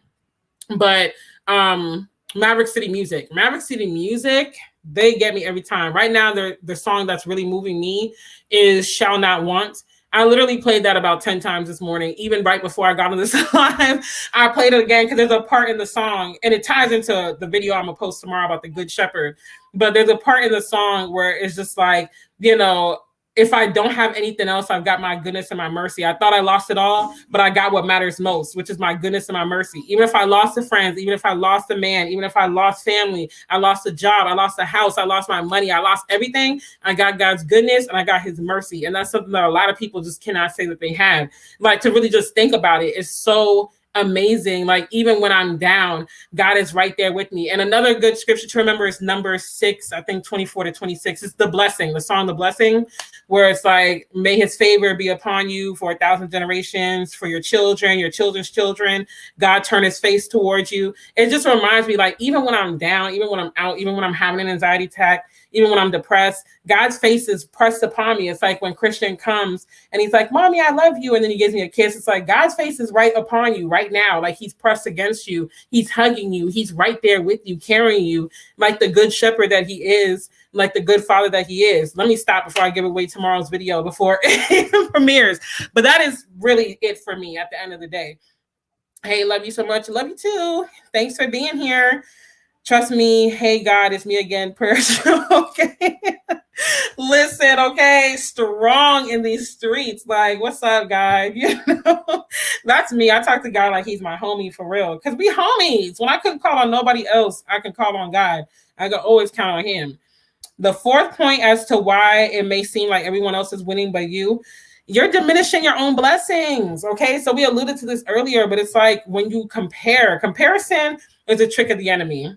but Maverick City Music, they get me every time. Right now, the song that's really moving me is Shall Not Want. I literally played that about 10 times this morning, even right before I got on this live. I played it again because there's a part in the song, and it ties into the video I'm going to post tomorrow about the Good Shepherd. But there's a part in the song where it's just like, if I don't have anything else, I've got my goodness and my mercy. I thought I lost it all, but I got what matters most, which is my goodness and my mercy. Even if I lost the friends, even if I lost a man, even if I lost family, I lost a job, I lost a house, I lost my money, I lost everything, I got God's goodness and I got his mercy. And that's something that a lot of people just cannot say that they have. Like to really just think about it is so amazing. Like even when I'm down, God is right there with me. And another good scripture to remember is Numbers 6, I think 24-26. It's the blessing, the song, the blessing, where it's like, may his favor be upon you for 1,000 generations, for your children, your children's children. God turn his face towards you. It just reminds me, like, even when I'm down, even when I'm out, even when I'm having an anxiety attack, even when I'm depressed, God's face is pressed upon me. It's like when Christian comes and he's like, Mommy, I love you. And then he gives me a kiss. It's like God's face is right upon you right now. Like he's pressed against you. He's hugging you. He's right there with you, carrying you like the good shepherd that he is, like the good father that he is. Let me stop before I give away tomorrow's video before it even premieres. But that is really it for me at the end of the day. Hey, love you so much. Love you too. Thanks for being here. Trust me. Hey, God, it's me again, person. Okay. Listen, okay. Strong in these streets. Like, what's up, guy? You know, that's me. I talk to God like he's my homie for real. Because we homies. When I couldn't call on nobody else, I can call on God. I can always count on him. The fourth point as to why it may seem like everyone else is winning but you're diminishing your own blessings. Okay. So we alluded to this earlier, but it's like when you comparison is a trick of the enemy.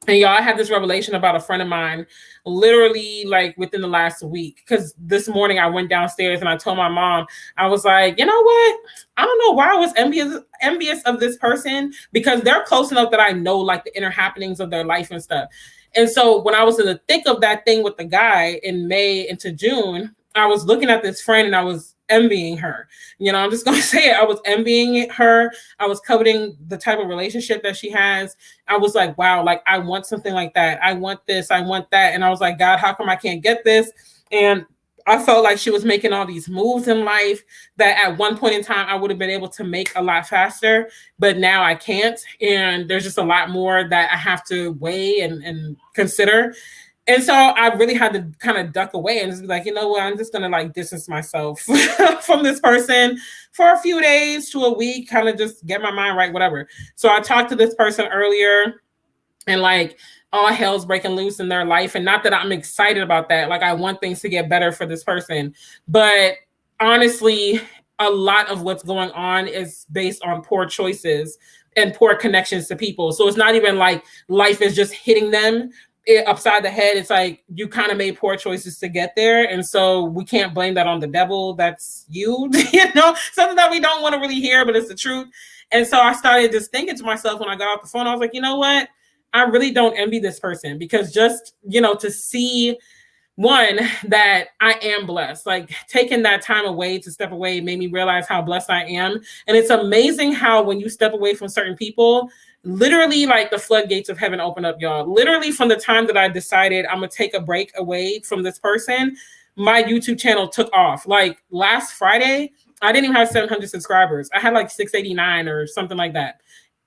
And y'all, I had this revelation about a friend of mine literally like within the last week. Because this morning I went downstairs and I told my mom, I was like, you know what? I don't know why I was envious of this person, because they're close enough that I know like the inner happenings of their life and stuff. And so when I was in the thick of that thing with the guy in May into June, I was looking at this friend and I was envying her. You know, I'm just going to say it. I was envying her. I was coveting the type of relationship that she has. I was like, wow, like I want something like that. I want this. I want that. And I was like, God, how come I can't get this? And I felt like she was making all these moves in life that at one point in time I would have been able to make a lot faster, but now I can't. And there's just a lot more that I have to weigh and consider. And so I really had to kind of duck away and just be like, you know what, I'm just going to like distance myself from this person for a few days to a week, kind of just get my mind right, whatever. So I talked to this person earlier and like all hell's breaking loose in their life. And not that I'm excited about that. Like I want things to get better for this person. But honestly, a lot of what's going on is based on poor choices and poor connections to people. So it's not even like life is just hitting them upside the head. It's like you kind of made poor choices to get there, and so we can't blame that on the devil. That's you. You know, something that we don't want to really hear, but it's the truth. And so I started just thinking to myself when I got off the phone, I was like, you know what, I really don't envy this person, because just, you know, to see one, that I am blessed, like taking that time away to step away made me realize how blessed I am. And it's amazing how when you step away from certain people, literally like the floodgates of heaven open up, y'all. Literally from the time that I decided I'm gonna take a break away from this person, my YouTube channel took off. Like last Friday, I didn't even have 700 subscribers. I had like 689 or something like that.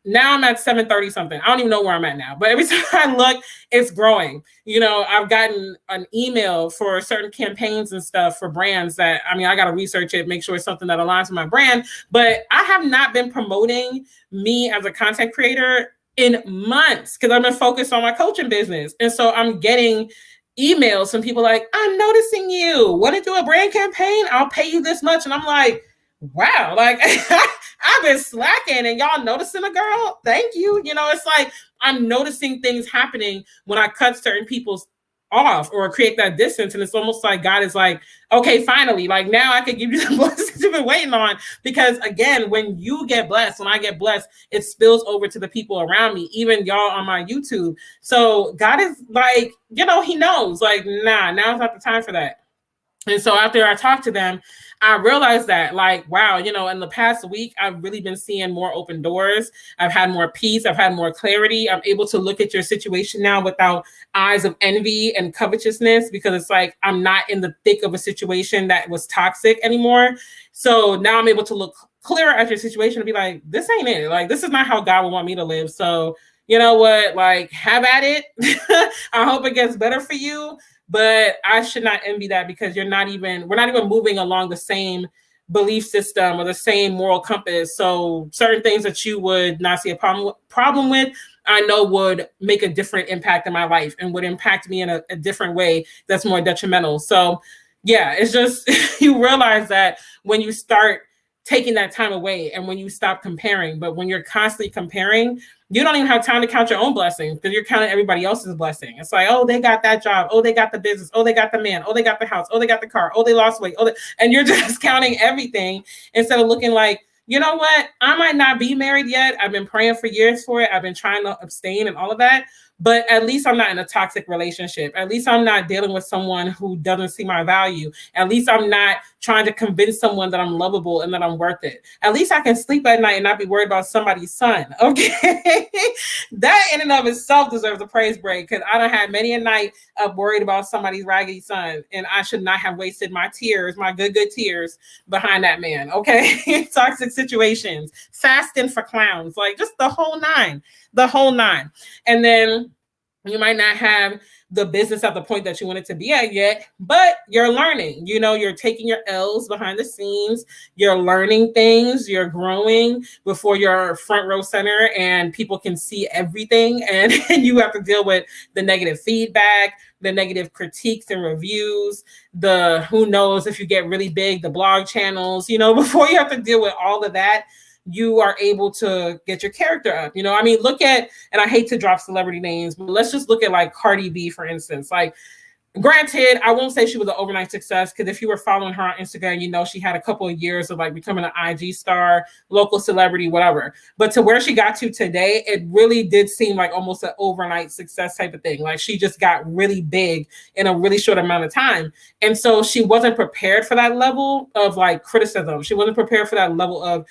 Now I'm at 730 something. I don't even know where I'm at now, but every time I look, it's growing. You know, I've gotten an email for certain campaigns and stuff for brands that, I mean, I got to research it, make sure it's something that aligns with my brand, but I have not been promoting me as a content creator in months because I've been focused on my coaching business. And so I'm getting emails from people like, I'm noticing you. Want to do a brand campaign? I'll pay you this much. And I'm like, wow, like I've been slacking and y'all noticing a girl. Thank you. You know, it's like I'm noticing things happening when I cut certain people's off or create that distance. And it's almost like God is like, okay, finally, like now I can give you the blessings you've been waiting on. Because again, when you get blessed, when I get blessed, it spills over to the people around me, even y'all on my YouTube. So God is like, you know, he knows like, nah, now's not the time for that. And so after I talked to them, I realized that like, wow, you know, in the past week, I've really been seeing more open doors. I've had more peace. I've had more clarity. I'm able to look at your situation now without eyes of envy and covetousness, because it's like, I'm not in the thick of a situation that was toxic anymore. So now I'm able to look clearer at your situation and be like, this ain't it. Like, this is not how God would want me to live. So you know what, like have at it. I hope it gets better for you. But I should not envy that, because we're not even moving along the same belief system or the same moral compass. So certain things that you would not see a problem with, I know would make a different impact in my life and would impact me in a different way that's more detrimental. So yeah, it's just you realize that when you start taking that time away and when you stop comparing. But when you're constantly comparing, you don't even have time to count your own blessings, because you're counting everybody else's blessing. It's like, oh, they got that job. Oh, they got the business. Oh, they got the man. Oh, they got the house. Oh, they got the car. Oh, they lost weight. And you're just counting everything instead of looking like, you know what? I might not be married yet. I've been praying for years for it. I've been trying to abstain and all of that. but at least I'm not in a toxic relationship. At least I'm not dealing with someone who doesn't see my value. At least I'm not trying to convince someone that I'm lovable and that I'm worth it. At least I can sleep at night and not be worried about somebody's son. Okay. That in and of itself deserves a praise break, because I don't have many a night of worried about somebody's raggedy son. And I should not have wasted my tears, my good tears behind that man. Okay. Toxic situations, fasting for clowns, like just the whole nine, the whole nine. And then you might not have the business at the point that you want it to be at yet, but you're learning. You know, you're taking your L's behind the scenes, you're learning things, you're growing before you're front row center and people can see everything. And you have to deal with the negative feedback, the negative critiques and reviews, the who knows if you get really big, the blog channels, you know, before you have to deal with all of that, you are able to get your character up. You know, I mean, look at, and I hate to drop celebrity names, but let's just look at like Cardi B, for instance. Like, granted, I won't say she was an overnight success, because if you were following her on Instagram, you know she had a couple of years of like becoming an IG star, local celebrity, whatever. But to where she got to today, it really did seem like almost an overnight success type of thing. Like, she just got really big in a really short amount of time. And so she wasn't prepared for that level of like criticism. She wasn't prepared for that level of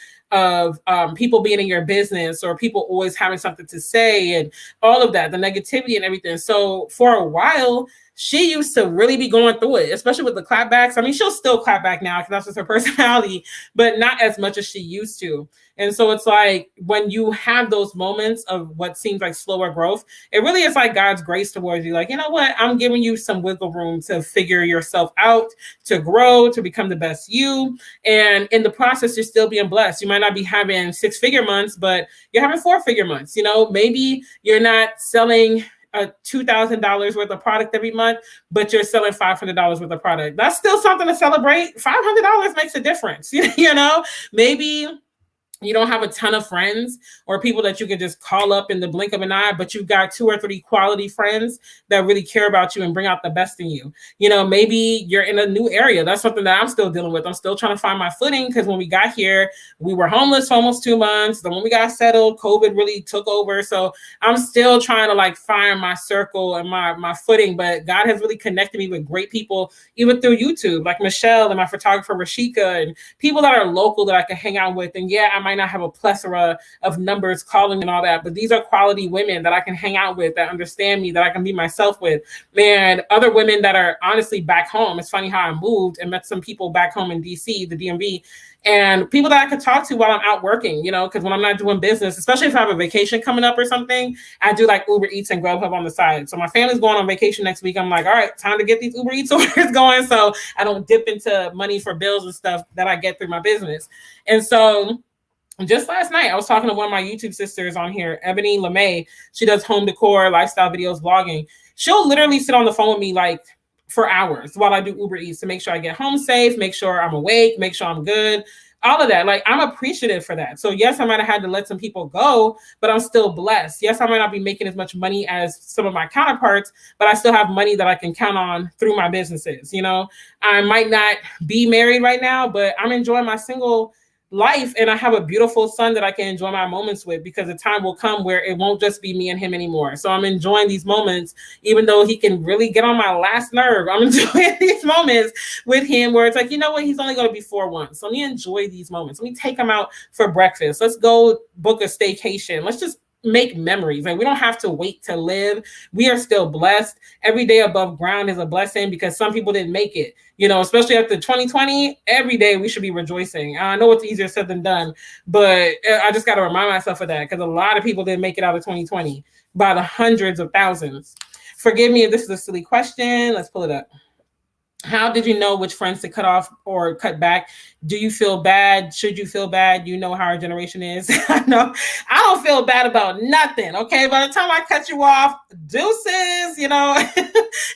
people being in your business, or people always having something to say, and all of that, the negativity and everything. So for a while, she used to really be going through it, especially with the clapbacks. I mean, she'll still clap back now because that's just her personality, but not as much as she used to. And so it's like, when you have those moments of what seems like slower growth, it really is like God's grace towards you. Like, you know what? I'm giving you some wiggle room to figure yourself out, to grow, to become the best you. And in the process, you're still being blessed. You might not be having 6-figure months, but you're having 4-figure months. You know, maybe you're not selling a $2,000 worth of product every month, but you're selling $500 worth of product. That's still something to celebrate. $500 makes a difference. You know, maybe you don't have a ton of friends or people that you can just call up in the blink of an eye, but you've got 2 or 3 quality friends that really care about you and bring out the best in you. You know, maybe you're in a new area. That's something that I'm still dealing with. I'm still trying to find my footing, because when we got here, we were homeless for almost 2 months. Then when we got settled, COVID really took over. So I'm still trying to like find my circle and my footing, but God has really connected me with great people, even through YouTube, like Michelle and my photographer, Rashika, and people that are local that I can hang out with. And yeah, I might not have a plethora of numbers calling and all that, but these are quality women that I can hang out with, that understand me, that I can be myself with. And other women that are honestly back home. It's funny how I moved and met some people back home in DC, the DMV, and people that I could talk to while I'm out working, you know, because when I'm not doing business, especially if I have a vacation coming up or something, I do like Uber Eats and Grubhub on the side. So my family's going on vacation next week. I'm like, all right, time to get these Uber Eats orders going, so I don't dip into money for bills and stuff that I get through my business. And so just last night, I was talking to one of my YouTube sisters on here, Ebony LeMay. She does home decor, lifestyle videos, vlogging. She'll literally sit on the phone with me like for hours while I do Uber Eats to make sure I get home safe, make sure I'm awake, make sure I'm good, all of that. Like, I'm appreciative for that. So yes, I might have had to let some people go, but I'm still blessed. Yes, I might not be making as much money as some of my counterparts, but I still have money that I can count on through my businesses. You know, I might not be married right now, but I'm enjoying my single life, and I have a beautiful son that I can enjoy my moments with, because the time will come where it won't just be me and him anymore. So I'm enjoying these moments, even though he can really get on my last nerve. I'm enjoying these moments with him where it's like, you know what, he's only going to be 4 once. So let me enjoy these moments. Let me take him out for breakfast. Let's go book a staycation. Let's just make memories. Like, we don't have to wait to live. We are still blessed. Every day above ground is a blessing, because some people didn't make it, you know, especially after 2020. Every day we should be rejoicing. I know it's easier said than done, but I just got to remind myself of that, because a lot of people didn't make it out of 2020 by the hundreds of thousands. Forgive me if this is a silly question. Let's pull it up. How did you know which friends to cut off or cut back? Do you feel bad? Should you feel bad? You know how our generation is. No, I don't feel bad about nothing. Okay. By the time I cut you off, deuces, you know,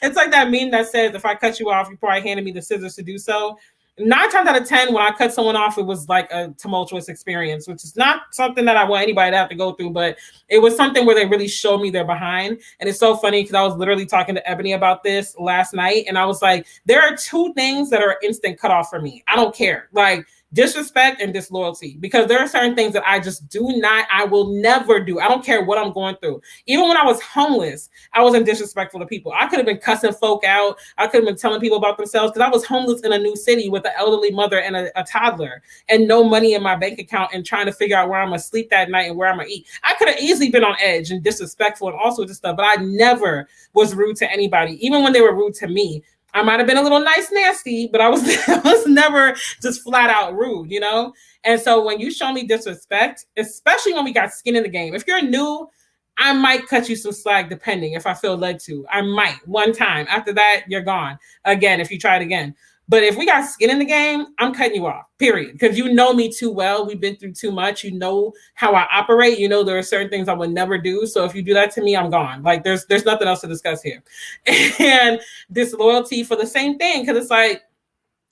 it's like that meme that says, if I cut you off, you probably handed me the scissors to do so. 9 times out of 10, when I cut someone off, it was like a tumultuous experience, which is not something that I want anybody to have to go through, but it was something where they really showed me they're behind. And it's so funny, because I was literally talking to Ebony about this last night, and I was like, there are 2 things that are instant cutoff for me. I don't care. Like, disrespect and disloyalty, because there are certain things that I will never do. I don't care what I'm going through. Even when I was homeless, I wasn't disrespectful to people. I could have been cussing folk out. I could have been telling people about themselves because I was homeless in a new city with an elderly mother and a toddler and no money in my bank account and trying to figure out where I'm going to sleep that night and where I'm going to eat. I could have easily been on edge and disrespectful and all sorts of stuff, but I never was rude to anybody, even when they were rude to me. I might have been a little nice, nasty, but I was I was never just flat out rude, you know? And so when you show me disrespect, especially when we got skin in the game, if you're new, I might cut you some slack depending if I feel led to. I might one time. After that, you're gone. Again, if you try it again. But if we got skin in the game, I'm cutting you off, period. Because you know me too well. We've been through too much. You know how I operate. You know there are certain things I would never do. So if you do that to me, I'm gone. Like there's nothing else to discuss here. And disloyalty for the same thing. Because it's like,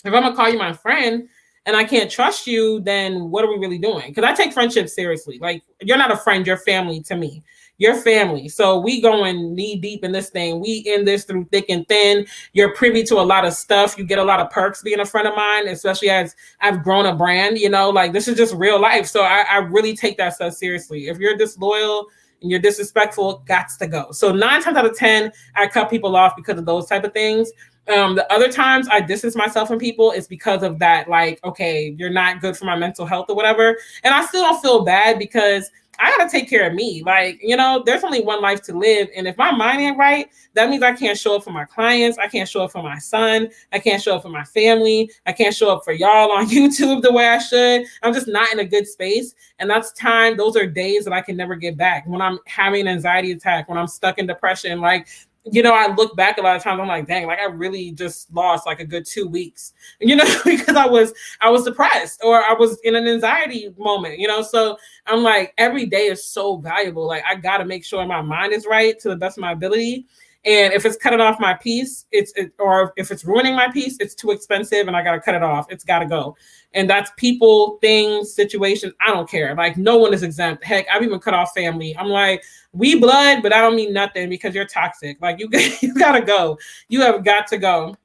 if I'm going to call you my friend and I can't trust you, then what are we really doing? Because I take friendship seriously. Like, you're not a friend, you're family to me. You're family. So we going knee deep in this thing. We in this through thick and thin. You're privy to a lot of stuff. You get a lot of perks being a friend of mine, especially as I've grown a brand, you know, like this is just real life. So I really take that stuff seriously. If you're disloyal and you're disrespectful, gots to go. So 9 times out of 10, I cut people off because of those type of things. The other times I distance myself from people is because of that, like, okay, you're not good for my mental health or whatever. And I still don't feel bad because I got to take care of me. Like, you know, there's only one life to live. And if my mind ain't right, that means I can't show up for my clients. I can't show up for my son. I can't show up for my family. I can't show up for y'all on YouTube the way I should. I'm just not in a good space. And that's time. Those are days that I can never get back. When I'm having an anxiety attack, when I'm stuck in depression, like, you know, I look back a lot of times, I'm like, dang, like I really just lost like a good 2 weeks, you know, because I was depressed or I was in an anxiety moment, you know? So I'm like, every day is so valuable. Like I got to make sure my mind is right to the best of my ability. And if it's cutting off my peace, or if it's ruining my peace, it's too expensive and I got to cut it off. It's got to go. And that's people, things, situations. I don't care. Like no one is exempt. Heck, I've even cut off family. I'm like, we blood, but I don't mean nothing because you're toxic. Like you got to go. You have got to go.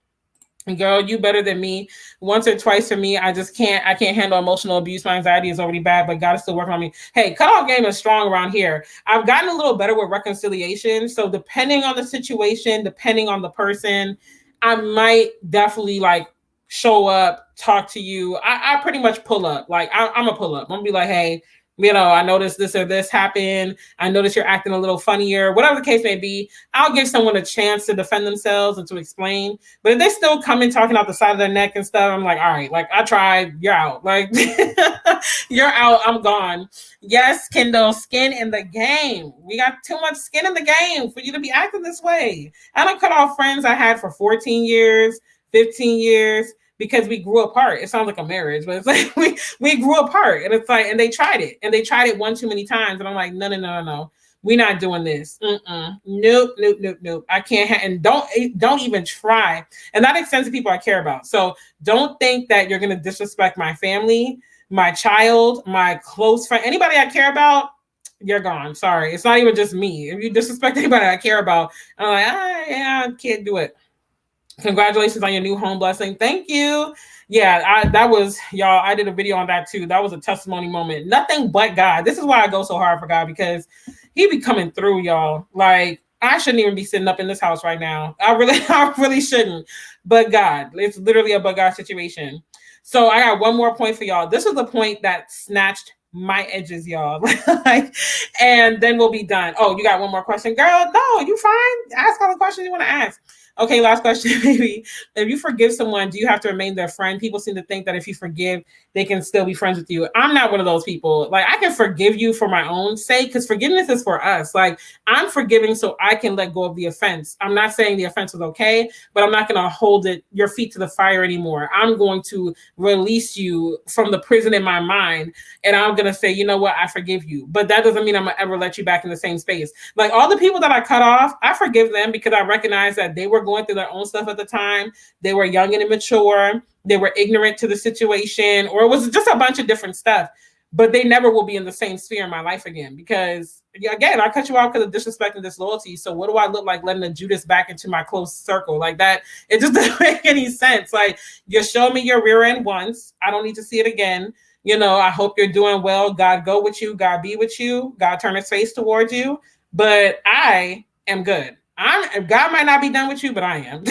Girl, you better than me. Once or twice for me, I can't handle emotional abuse. My anxiety is already bad, but God is still working on me. Hey, cutoff game is strong around here. I've gotten a little better with reconciliation. So depending on the situation, depending on the person, I might definitely like show up, talk to you. I pretty much pull up. Like I'm a pull up. I'm gonna be like, hey, you know, I noticed this or this happened. I noticed you're acting a little funnier, whatever the case may be. I'll give someone a chance to defend themselves and to explain. But if they still come in talking out the side of their neck and stuff, I'm like, all right, like I tried, you're out. Like you're out, I'm gone. Yes, Kendall, skin in the game. We got too much skin in the game for you to be acting this way. I don't cut off friends I had for 14 years, 15 years. Because we grew apart. It sounds like a marriage, but it's like we grew apart. And it's like, and they tried it one too many times. And I'm like, no. We're not doing this. Nope. I can't and don't even try. And that extends to people I care about. So don't think that you're gonna disrespect my family, my child, my close friend, anybody I care about. You're gone. Sorry. It's not even just me. If you disrespect anybody I care about, I'm like, yeah, I can't do it. Congratulations on your new home blessing. Thank you. Yeah, that was, y'all, I did a video on that too. That was a testimony moment. Nothing but God. This is why I go so hard for God, because he be coming through, y'all. Like, I shouldn't even be sitting up in this house right now. I really shouldn't. But God, it's literally a but God situation. So I got one more point for y'all. This was the point that snatched my edges, y'all. And then we'll be done. Oh, you got one more question? Girl, no, you fine. Ask all the questions you want to ask. Okay, last question, maybe. If you forgive someone, do you have to remain their friend? People seem to think that if you forgive, they can still be friends with you. I'm not one of those people. Like, I can forgive you for my own sake, because forgiveness is for us. Like, I'm forgiving so I can let go of the offense. I'm not saying the offense was okay, but I'm not going to hold your feet to the fire anymore. I'm going to release you from the prison in my mind, and I'm going to say, you know what, I forgive you. But that doesn't mean I'm going to ever let you back in the same space. Like, all the people that I cut off, I forgive them because I recognize that they were going through their own stuff at the time. They were young and immature. They were ignorant to the situation, or it was just a bunch of different stuff. but they never will be in the same sphere in my life again because, again, I cut you off because of disrespect and disloyalty. So what do I look like letting a Judas back into my close circle like that? It just doesn't make any sense. Like, you showed me your rear end once. I don't need to see it again. I hope you're doing well. God go with you. God be with you. God turn his face towards you. But I am good. God might not be done with you, but I am.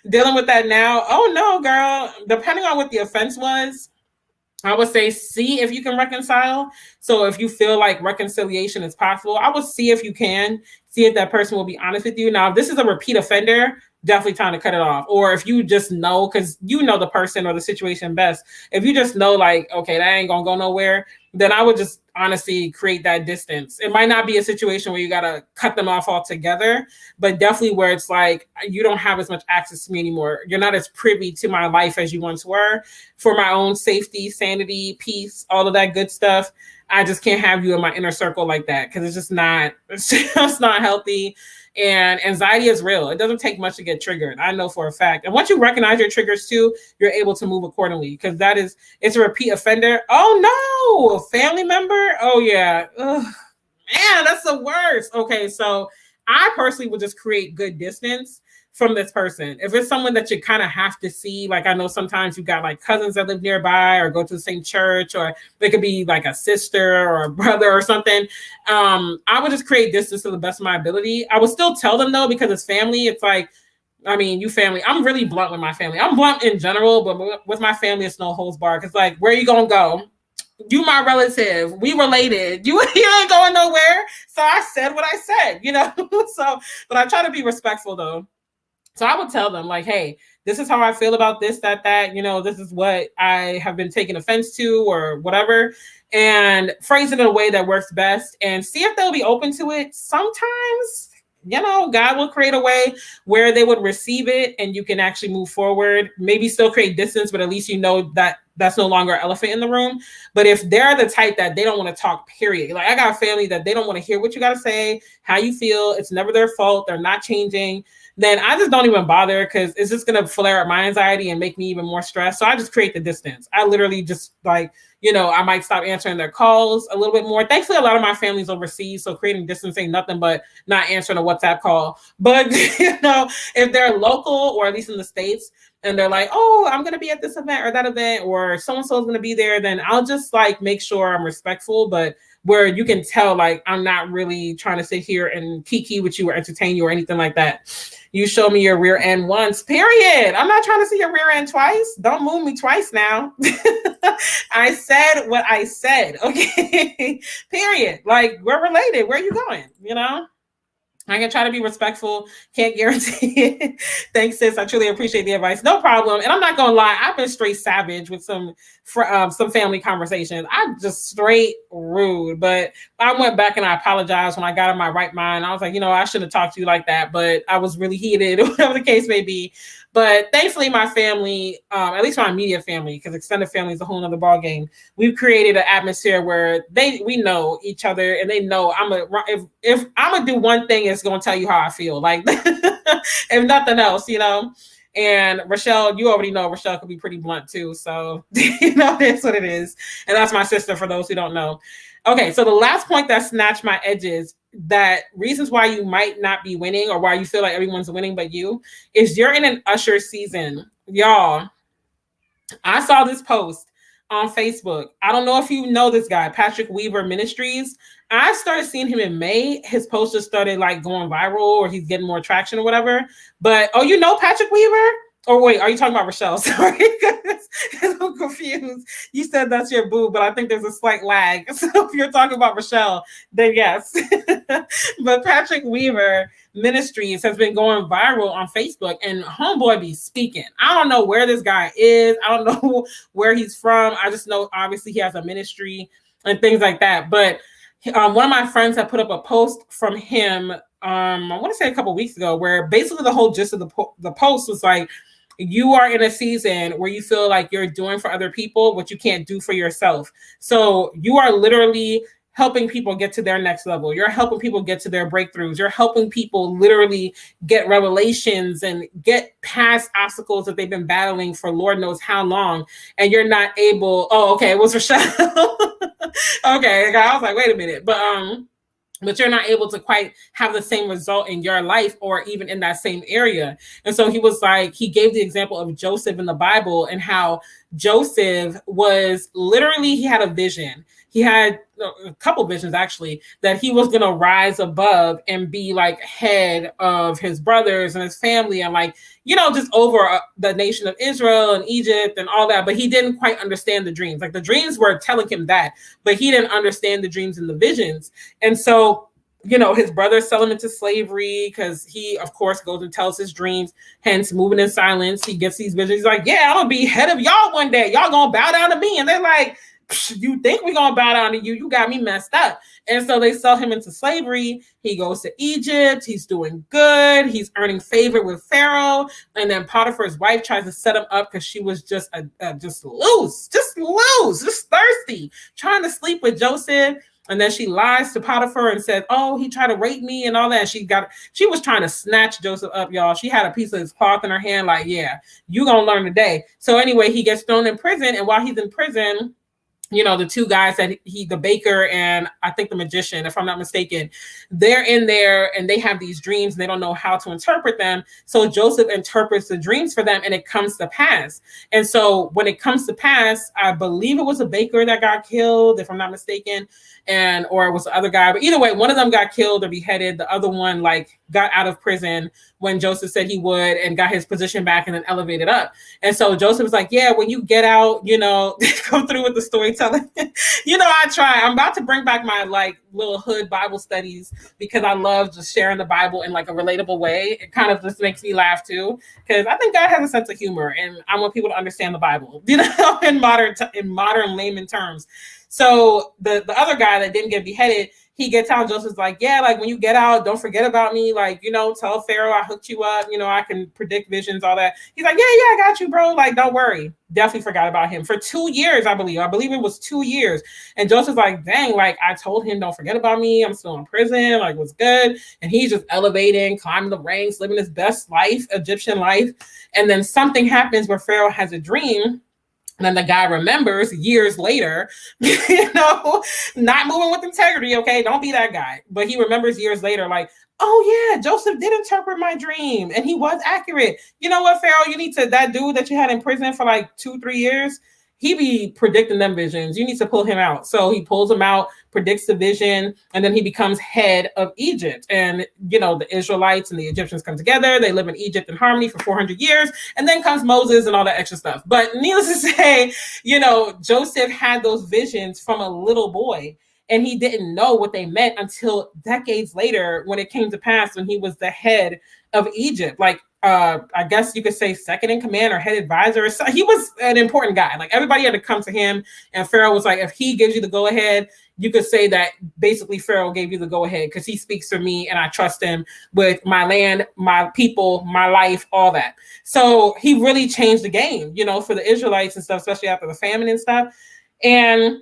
Dealing with that now. Oh no, girl. Depending on what the offense was, I would say see if you can reconcile. So if you feel like reconciliation is possible, I would see if you can, see if that person will be honest with you. Now, if this is a repeat offender, definitely time to cut it off. Or if you just know, because you know the person or the situation best, if you just know like, okay, that ain't gonna go nowhere, then I would just honestly create that distance. It might not be a situation where you gotta cut them off altogether, but definitely where it's like, you don't have as much access to me anymore. You're not as privy to my life as you once were. For my own safety, sanity, peace, all of that good stuff, I just can't have you in my inner circle like that because it's just not healthy. And anxiety is real. It doesn't take much to get triggered. I know for a fact. And once you recognize your triggers too, you're able to move accordingly because it's a repeat offender. Oh no, family member. Oh yeah. Ugh. Man, that's the worst. Okay, so I personally would just create good distance from this person. If it's someone that you kind of have to see, like I know sometimes you got like cousins that live nearby or go to the same church, or it could be like a sister or a brother or something. I would just create distance to the best of my ability. I would still tell them though, because it's family. It's like, I mean, you family. I'm really blunt with my family. I'm blunt in general, but with my family, it's no holds barred. Cause like, where you gonna go? You my relative, we related. You ain't going nowhere. So I said what I said, So, but I try to be respectful though. So I would tell them like, hey, this is how I feel about this, that, this is what I have been taking offense to or whatever, and phrase it in a way that works best and see if they'll be open to it. Sometimes, God will create a way where they would receive it and you can actually move forward, maybe still create distance, but at least you know that that's no longer an elephant in the room. But if they're the type that they don't want to talk, period. Like I got a family that they don't want to hear what you got to say, how you feel. It's never their fault. They're not changing. Then I just don't even bother because it's just going to flare up my anxiety and make me even more stressed. So I just create the distance. I literally just like, I might stop answering their calls a little bit more. Thankfully, a lot of my family's overseas. So creating distance ain't nothing but not answering a WhatsApp call. But, if they're local or at least in the States and they're like, oh, I'm going to be at this event or that event or so-and-so is going to be there, then I'll just like make sure I'm respectful, but where you can tell like I'm not really trying to sit here and kiki with you or entertain you or anything like that. You show me your rear end once, period. I'm not trying to see your rear end twice. Don't move me twice now. I said what I said, okay? Period. Like, we're related. Where are you going, I can try to be respectful. Can't guarantee it. Thanks, sis. I truly appreciate the advice. No problem. And I'm not gonna lie. I've been straight savage with some family conversations. I'm just straight rude. But I went back and I apologized when I got in my right mind. I was like, I shouldn't have talked to you like that. But I was really heated, or whatever the case may be. But thankfully, my family, at least my immediate family, because extended family is a whole nother ballgame. We've created an atmosphere where we know each other, and they know if I'm gonna do one thing, it's gonna tell you how I feel. Like, if nothing else, And Rochelle, you already know Rochelle could be pretty blunt too. So that's what it is. And that's my sister for those who don't know. Okay, so the last point that snatched my edges, that reasons why you might not be winning or why you feel like everyone's winning but you, is you're in an usher season. Y'all, I saw this post on Facebook. I don't know if you know this guy, Patrick Weaver Ministries. I started seeing him in May. His post just started like going viral, or he's getting more traction or whatever. But, Patrick Weaver? Or wait, are you talking about Rochelle? Sorry, I'm confused. You said that's your boo, but I think there's a slight lag. So if you're talking about Rochelle, then yes. But Patrick Weaver Ministries has been going viral on Facebook, and homeboy be speaking. I don't know where this guy is. I don't know where he's from. I just know obviously he has a ministry and things like that. But one of my friends had put up a post from him, I want to say a couple of weeks ago, where basically the whole gist of the post was like, you are in a season where you feel like you're doing for other people what you can't do for yourself. So you are literally helping people get to their next level. You're helping people get to their breakthroughs. You're helping people literally get revelations and get past obstacles that they've been battling for Lord knows how long. And you're not able, oh, okay, it was Rochelle. Okay, I was like, wait a minute. But you're not able to quite have the same result in your life or even in that same area. And so he was like, he gave the example of Joseph in the Bible and how Joseph was literally, he had a vision. He had a couple visions actually, that he was going to rise above and be like head of his brothers and his family and like, you know, just over the nation of Israel and Egypt and all that. But he didn't quite understand the dreams. Like the dreams were telling him that, but he didn't understand the dreams and the visions. And so, you know, his brothers sell him into slavery because he, of course, goes and tells his dreams, hence moving in silence. He gets these visions. He's like, yeah, I'm going to be head of y'all one day. Y'all going to bow down to me. And they're like, you think we're going to bow down to you? You got me messed up. And so they sell him into slavery. He goes to Egypt. He's doing good. He's earning favor with Pharaoh. And then Potiphar's wife tries to set him up because she was just loose, just thirsty, trying to sleep with Joseph. And then she lies to Potiphar and said, oh, he tried to rape me and all that. She was trying to snatch Joseph up, y'all. She had a piece of his cloth in her hand, like, yeah, you gonna learn today. So anyway, he gets thrown in prison. And while he's in prison, you know, the two guys that the baker and I think the magician, if I'm not mistaken, they're in there and they have these dreams and they don't know how to interpret them. So Joseph interprets the dreams for them and it comes to pass. And so when it comes to pass, I believe it was a baker that got killed, if I'm not mistaken, or it was the other guy. But either way, one of them got killed or beheaded. The other one like got out of prison when Joseph said he would and got his position back and then elevated up. And so Joseph was like, yeah, when you get out, you know, come through with the storytelling. You know, I try. I'm about to bring back my like little hood Bible studies because I love just sharing the Bible in like a relatable way. It kind of just makes me laugh too, because I think God has a sense of humor and I want people to understand the Bible, you know, in modern layman terms. So the other guy that didn't get beheaded, he gets out. Joseph's like, yeah, like when you get out, don't forget about me. Like, you know, tell Pharaoh I hooked you up. You know, I can predict visions, all that. He's like, yeah, I got you, bro. Like, don't worry. Definitely forgot about him for 2 years, I believe. I believe it was 2 years. And Joseph's like, dang, like I told him, don't forget about me. I'm still in prison. Like, what's good? And he's just elevating, climbing the ranks, living his best life, Egyptian life. And then something happens where Pharaoh has a dream. And then the guy remembers years later, you know, not moving with integrity. Okay, don't be that guy. But he remembers years later, like, oh yeah, Joseph did interpret my dream and he was accurate. You know what, Pharaoh, you need to, that dude that you had in prison for like 2-3 years, he be predicting them visions. You need to pull him out. So he pulls him out, predicts the vision, and then he becomes head of Egypt. And, you know, the Israelites and the Egyptians come together. They live in Egypt in harmony for 400 years. And then comes Moses and all that extra stuff. But needless to say, you know, Joseph had those visions from a little boy. And he didn't know what they meant until decades later when it came to pass when he was the head of Egypt. Like, I guess you could say second in command or head advisor. So he was an important guy. Like everybody had to come to him. And Pharaoh was like, if he gives you the go ahead, you could say that basically Pharaoh gave you the go ahead because he speaks for me and I trust him with my land, my people, my life, all that. So he really changed the game, you know, for the Israelites and stuff, especially after the famine and stuff. And,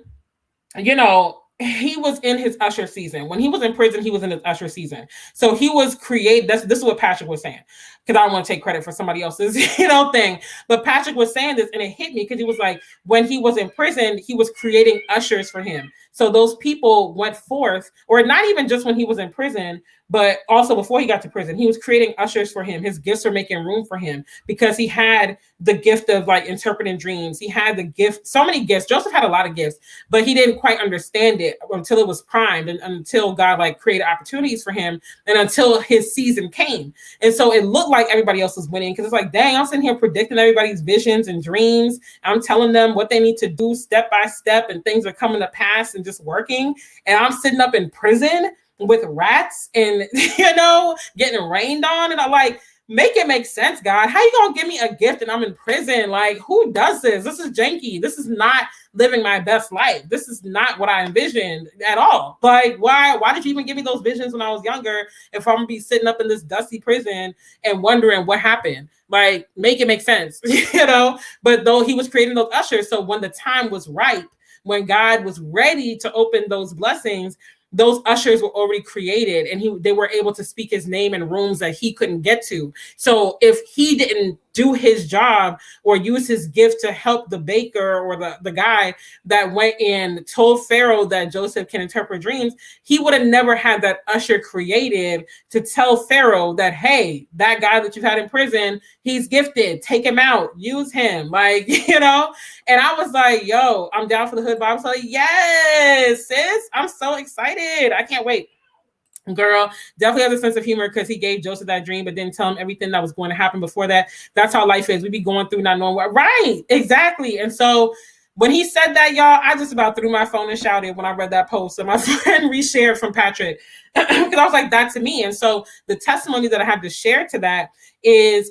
you know, he was in his usher season. When he was in prison, he was in his usher season. So he was this is what Patrick was saying, because I don't want to take credit for somebody else's, you know, thing. But Patrick was saying this and it hit me because he was like, when he was in prison, he was creating ushers for him. So those people went forth, or not even just when he was in prison, but also before he got to prison, he was creating ushers for him. His gifts are making room for him because he had the gift of like interpreting dreams. He had the gift, so many gifts. Joseph had a lot of gifts, but he didn't quite understand it until it was primed and until God like created opportunities for him and until his season came. And so it looked like everybody else was winning because it's like, dang, I'm sitting here predicting everybody's visions and dreams. I'm telling them what they need to do step by step and things are coming to pass and just working. And I'm sitting up in prison with rats and, you know, getting rained on. And I'm like, make it make sense, God. How you gonna give me a gift and I'm in prison? Like, who does this? This is janky. This is not living my best life. This is not what I envisioned at all. Like, why did you even give me those visions when I was younger if I'm gonna be sitting up in this dusty prison and wondering what happened? Like, make it make sense, you know? But though he was creating those ushers, so when the time was ripe when God was ready to open those blessings, those ushers were already created, and they were able to speak his name in rooms that he couldn't get to. So if he didn't do his job or use his gift to help the baker or the guy that went and told Pharaoh that Joseph can interpret dreams, he would have never had that usher created to tell Pharaoh that, hey, that guy that you've had in prison, he's gifted, take him out, use him. Like, and I was like, yo, I'm down for the hood Bible study. Yes, sis, I'm so excited. I can't wait. Girl, definitely has a sense of humor because he gave Joseph that dream, but didn't tell him everything that was going to happen before that. That's how life is. We be going through not knowing what. Right, exactly. And so when he said that, y'all, I just about threw my phone and shouted when I read that post. And my friend reshared from Patrick because I was like, that's me. And so the testimony that I have to share to that is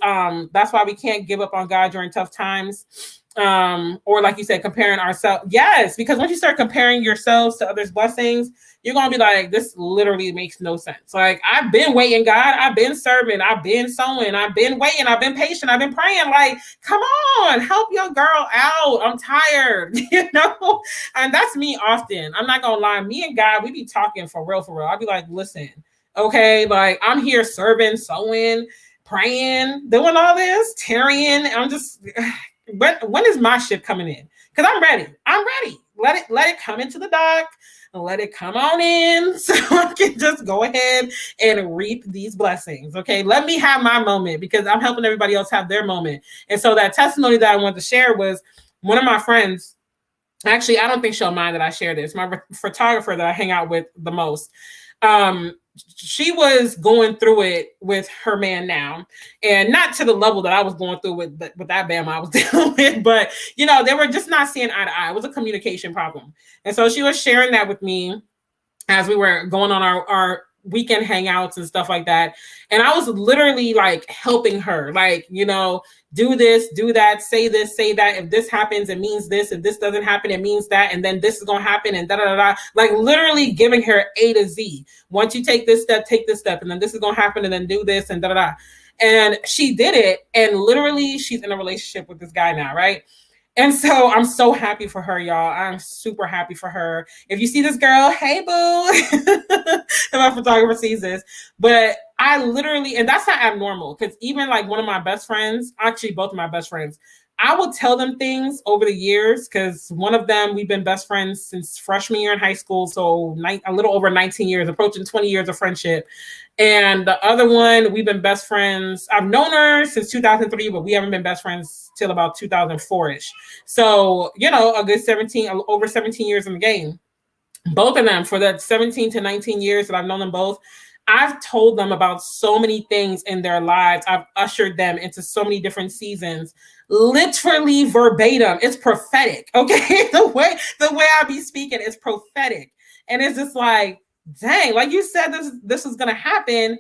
that's why we can't give up on God during tough times. Or like you said, comparing ourselves. Yes, because once you start comparing yourselves to others' blessings, you're going to be like, this literally makes no sense. Like, I've been waiting, God. I've been serving. I've been sowing. I've been waiting. I've been patient. I've been praying. Like, come on, help your girl out. I'm tired, And that's me often. I'm not going to lie. Me and God, we be talking for real, for real. I'll be like, listen, okay, like, I'm here serving, sowing, praying, doing all this, tarrying. I'm just, when is my ship coming in? Because I'm ready. I'm ready. Let it come into the dock. Let it come on in so I can just go ahead and reap these blessings. Okay, let me have my moment because I'm helping everybody else have their moment. And so that testimony that I wanted to share was one of my friends. Actually, I don't think she'll mind that I share this. My photographer that I hang out with the most. She was going through it with her man now, and not to the level that I was going through with that bam I was dealing with, but they were just not seeing eye to eye. It was a communication problem. And so she was sharing that with me as we were going on our weekend hangouts and stuff like that. And I was literally like helping her, like, do this, do that, say this, say that. If this happens, it means this. If this doesn't happen, it means that. And then this is going to happen and da-da-da-da. Like literally giving her A to Z. Once you take this step, take this step. And then this is going to happen and then do this and da-da-da. And she did it. And literally she's in a relationship with this guy now, right? And so I'm so happy for her, y'all. I'm super happy for her. If you see this girl, hey, boo. If my photographer sees this. But I literally, and that's not abnormal, because even like one of my best friends, actually both of my best friends, I will tell them things over the years, because one of them, we've been best friends since freshman year in high school. So a little over 19 years, approaching 20 years of friendship. And the other one, we've been best friends. I've known her since 2003, but we haven't been best friends till about 2004-ish. So, a good over 17 years in the game. Both of them, for that 17 to 19 years that I've known them both, I've told them about so many things in their lives. I've ushered them into so many different seasons, literally verbatim. It's prophetic, okay? The way I be speaking is prophetic. And it's just like, dang, like you said, this is going to happen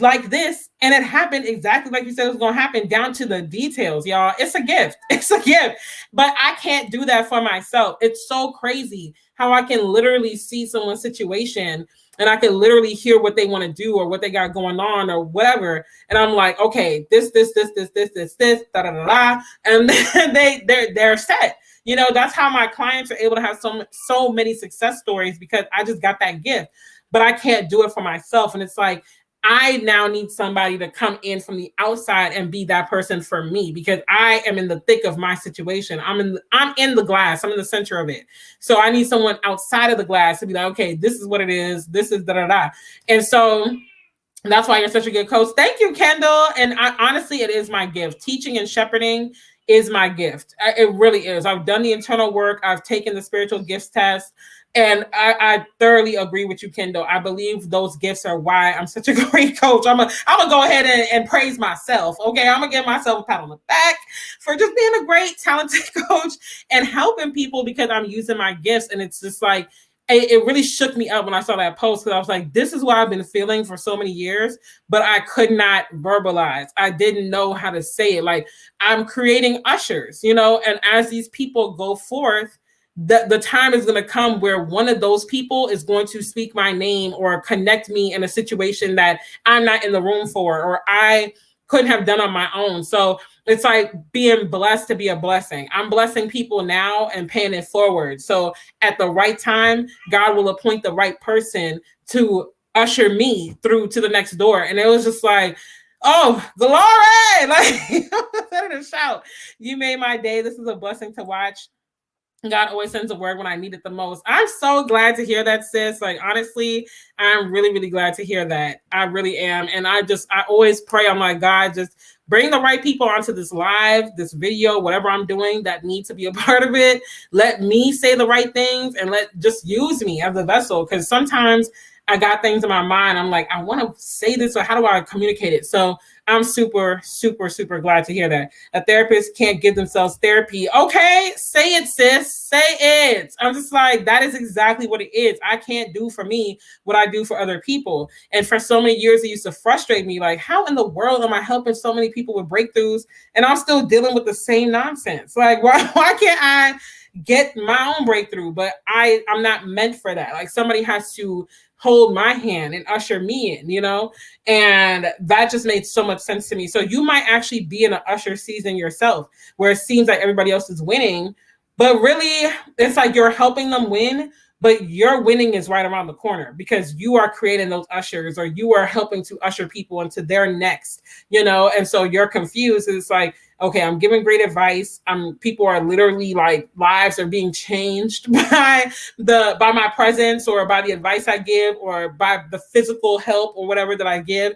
like this. And it happened exactly like you said it was going to happen, down to the details, y'all. It's a gift. It's a gift. But I can't do that for myself. It's so crazy how I can literally see someone's situation and I can literally hear what they want to do or what they got going on or whatever. And I'm like, okay, this, da, da, da, da. And then they're set. That's how my clients are able to have so many success stories, because I just got that gift, but I can't do it for myself. And it's like, I now need somebody to come in from the outside and be that person for me, because I am in the thick of my situation. I'm in the glass. I'm in the center of it. So I need someone outside of the glass to be like, okay, this is what it is. This is da-da-da. And so that's why you're such a good coach. Thank you, Kendall. And honestly, it is my gift. Teaching and shepherding is my gift. It really is. I've done the internal work. I've taken the spiritual gifts test. And I thoroughly agree with you, Kendall. I believe those gifts are why I'm such a great coach. I'm gonna go ahead and praise myself. Okay, I'm gonna give myself a pat on the back for just being a great, talented coach and helping people, because I'm using my gifts. And it's just like, it really shook me up when I saw that post, because I was like, this is what I've been feeling for so many years, but I could not verbalize. I didn't know how to say it. Like, I'm creating ushers, and as these people go forth, the time is going to come where one of those people is going to speak my name or connect me in a situation that I'm not in the room for, or I couldn't have done on my own. So it's like being blessed to be a blessing. I'm blessing people now and paying it forward. So at the right time, God will appoint the right person to usher me through to the next door. And it was just like, oh, glory! Like, I said in a shout. You made my day. This is a blessing to watch. God always sends a word when I need it the most. I'm so glad to hear that, sis. Like, honestly, I'm really, really glad to hear that. I really am. And I always pray, I'm like, God, just bring the right people onto this live, this video, whatever I'm doing that need to be a part of it. Let me say the right things and just use me as a vessel. Because sometimes I got things in my mind. I'm like, I want to say this, or how do I communicate it? So I'm super, super, super glad to hear that. A therapist can't give themselves therapy. Okay, say it, sis. Say it. I'm just like, that is exactly what it is. I can't do for me what I do for other people. And for so many years, it used to frustrate me. Like, how in the world am I helping so many people with breakthroughs and I'm still dealing with the same nonsense? Like, why can't I get my own breakthrough? But I'm not meant for that. Like, somebody has to hold my hand and usher me in, and that just made so much sense to me. So you might actually be in an usher season yourself, where it seems like everybody else is winning, but really it's like you're helping them win, but your winning is right around the corner because you are creating those ushers, or you are helping to usher people into their next, and so you're confused. It's like, okay, I'm giving great advice. People are literally like, lives are being changed by my presence, or by the advice I give, or by the physical help or whatever that I give.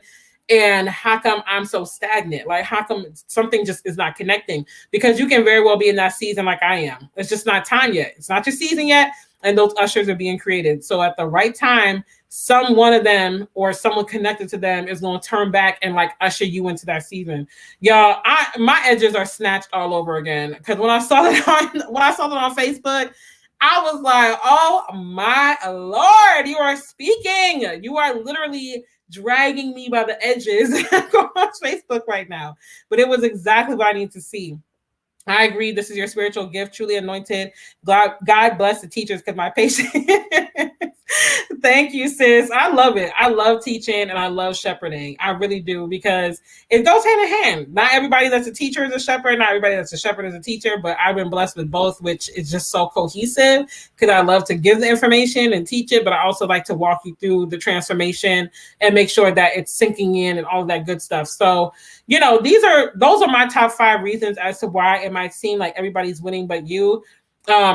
And how come I'm so stagnant? Like, how come something just is not connecting? Because you can very well be in that season like I am. It's just not time yet. It's not your season yet. And those ushers are being created. So at the right time, one of them or someone connected to them is going to turn back and like usher you into that season. Y'all, my edges are snatched all over again. Because when I saw that on Facebook, I was like, oh my Lord, you are speaking. You are literally dragging me by the edges on Facebook right now. But it was exactly what I need to see. I agree. This is your spiritual gift, truly anointed. God bless the teachers, because my patience. Thank you, sis. I love it. I love teaching and I love shepherding. I really do, because it goes hand in hand. Not everybody that's a teacher is a shepherd. Not everybody that's a shepherd is a teacher, but I've been blessed with both, which is just so cohesive, because I love to give the information and teach it, but I also like to walk you through the transformation and make sure that it's sinking in and all of that good stuff. So, those are my top 5 reasons as to why it might seem like everybody's winning but you.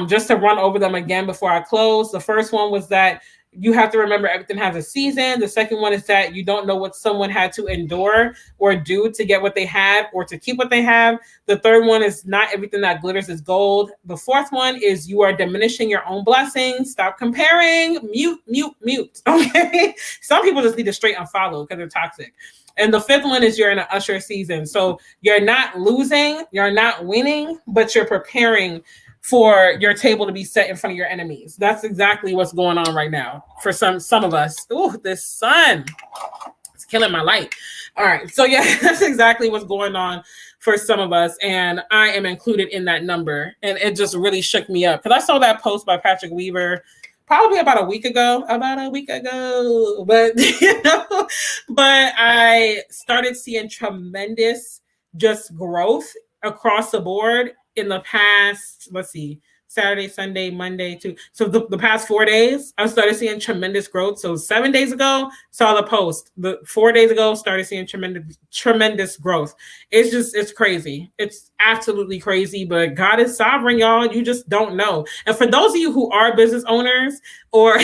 Just to run over them again before I close. The first one was that you have to remember everything has a season. The second one is that you don't know what someone had to endure or do to get what they have or to keep what they have. The third one is not everything that glitters is gold. The fourth one is you are diminishing your own blessings. Stop comparing. Mute. Okay. Some people just need to straight unfollow because they're toxic. And the fifth one is you're in an usher season. So you're not losing, you're not winning, but you're preparing for your table to be set in front of your enemies. That's exactly what's going on right now for some of us. Ooh, this sun, it's killing my light. All right. So yeah, that's exactly what's going on for some of us. And I am included in that number. And it just really shook me up, because I saw that post by Patrick Weaver probably about a week ago, but but I started seeing tremendous just growth across the board in the past, Saturday, Sunday, Monday, so the past 4 days, I started seeing tremendous growth. So 7 days ago, saw the post. The 4 days ago, started seeing tremendous growth. It's crazy. It's absolutely crazy, but God is sovereign, y'all. You just don't know. And for those of you who are business owners, or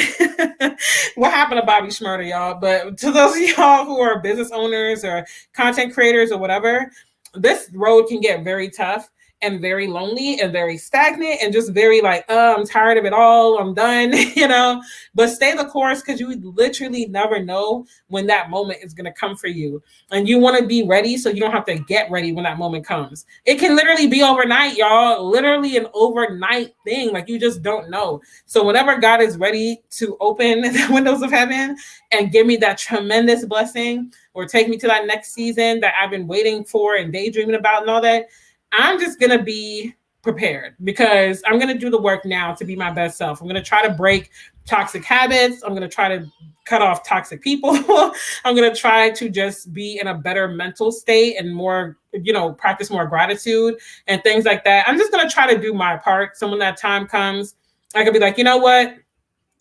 what happened to Bobby Schmurda, y'all, but to those of y'all who are business owners or content creators or whatever, this road can get very tough and very lonely and very stagnant and just very like, I'm tired of it all. I'm done, but stay the course, because you literally never know when that moment is going to come for you. And you want to be ready so you don't have to get ready when that moment comes. It can literally be overnight, y'all, literally an overnight thing. Like, you just don't know. So whenever God is ready to open the windows of heaven and give me that tremendous blessing, or take me to that next season that I've been waiting for and daydreaming about and all that, I'm just going to be prepared because I'm going to do the work now to be my best self. I'm going to try to break toxic habits. I'm going to try to cut off toxic people. I'm going to try to just be in a better mental state and more, practice more gratitude and things like that. I'm just going to try to do my part. So when that time comes, I could be like, you know what?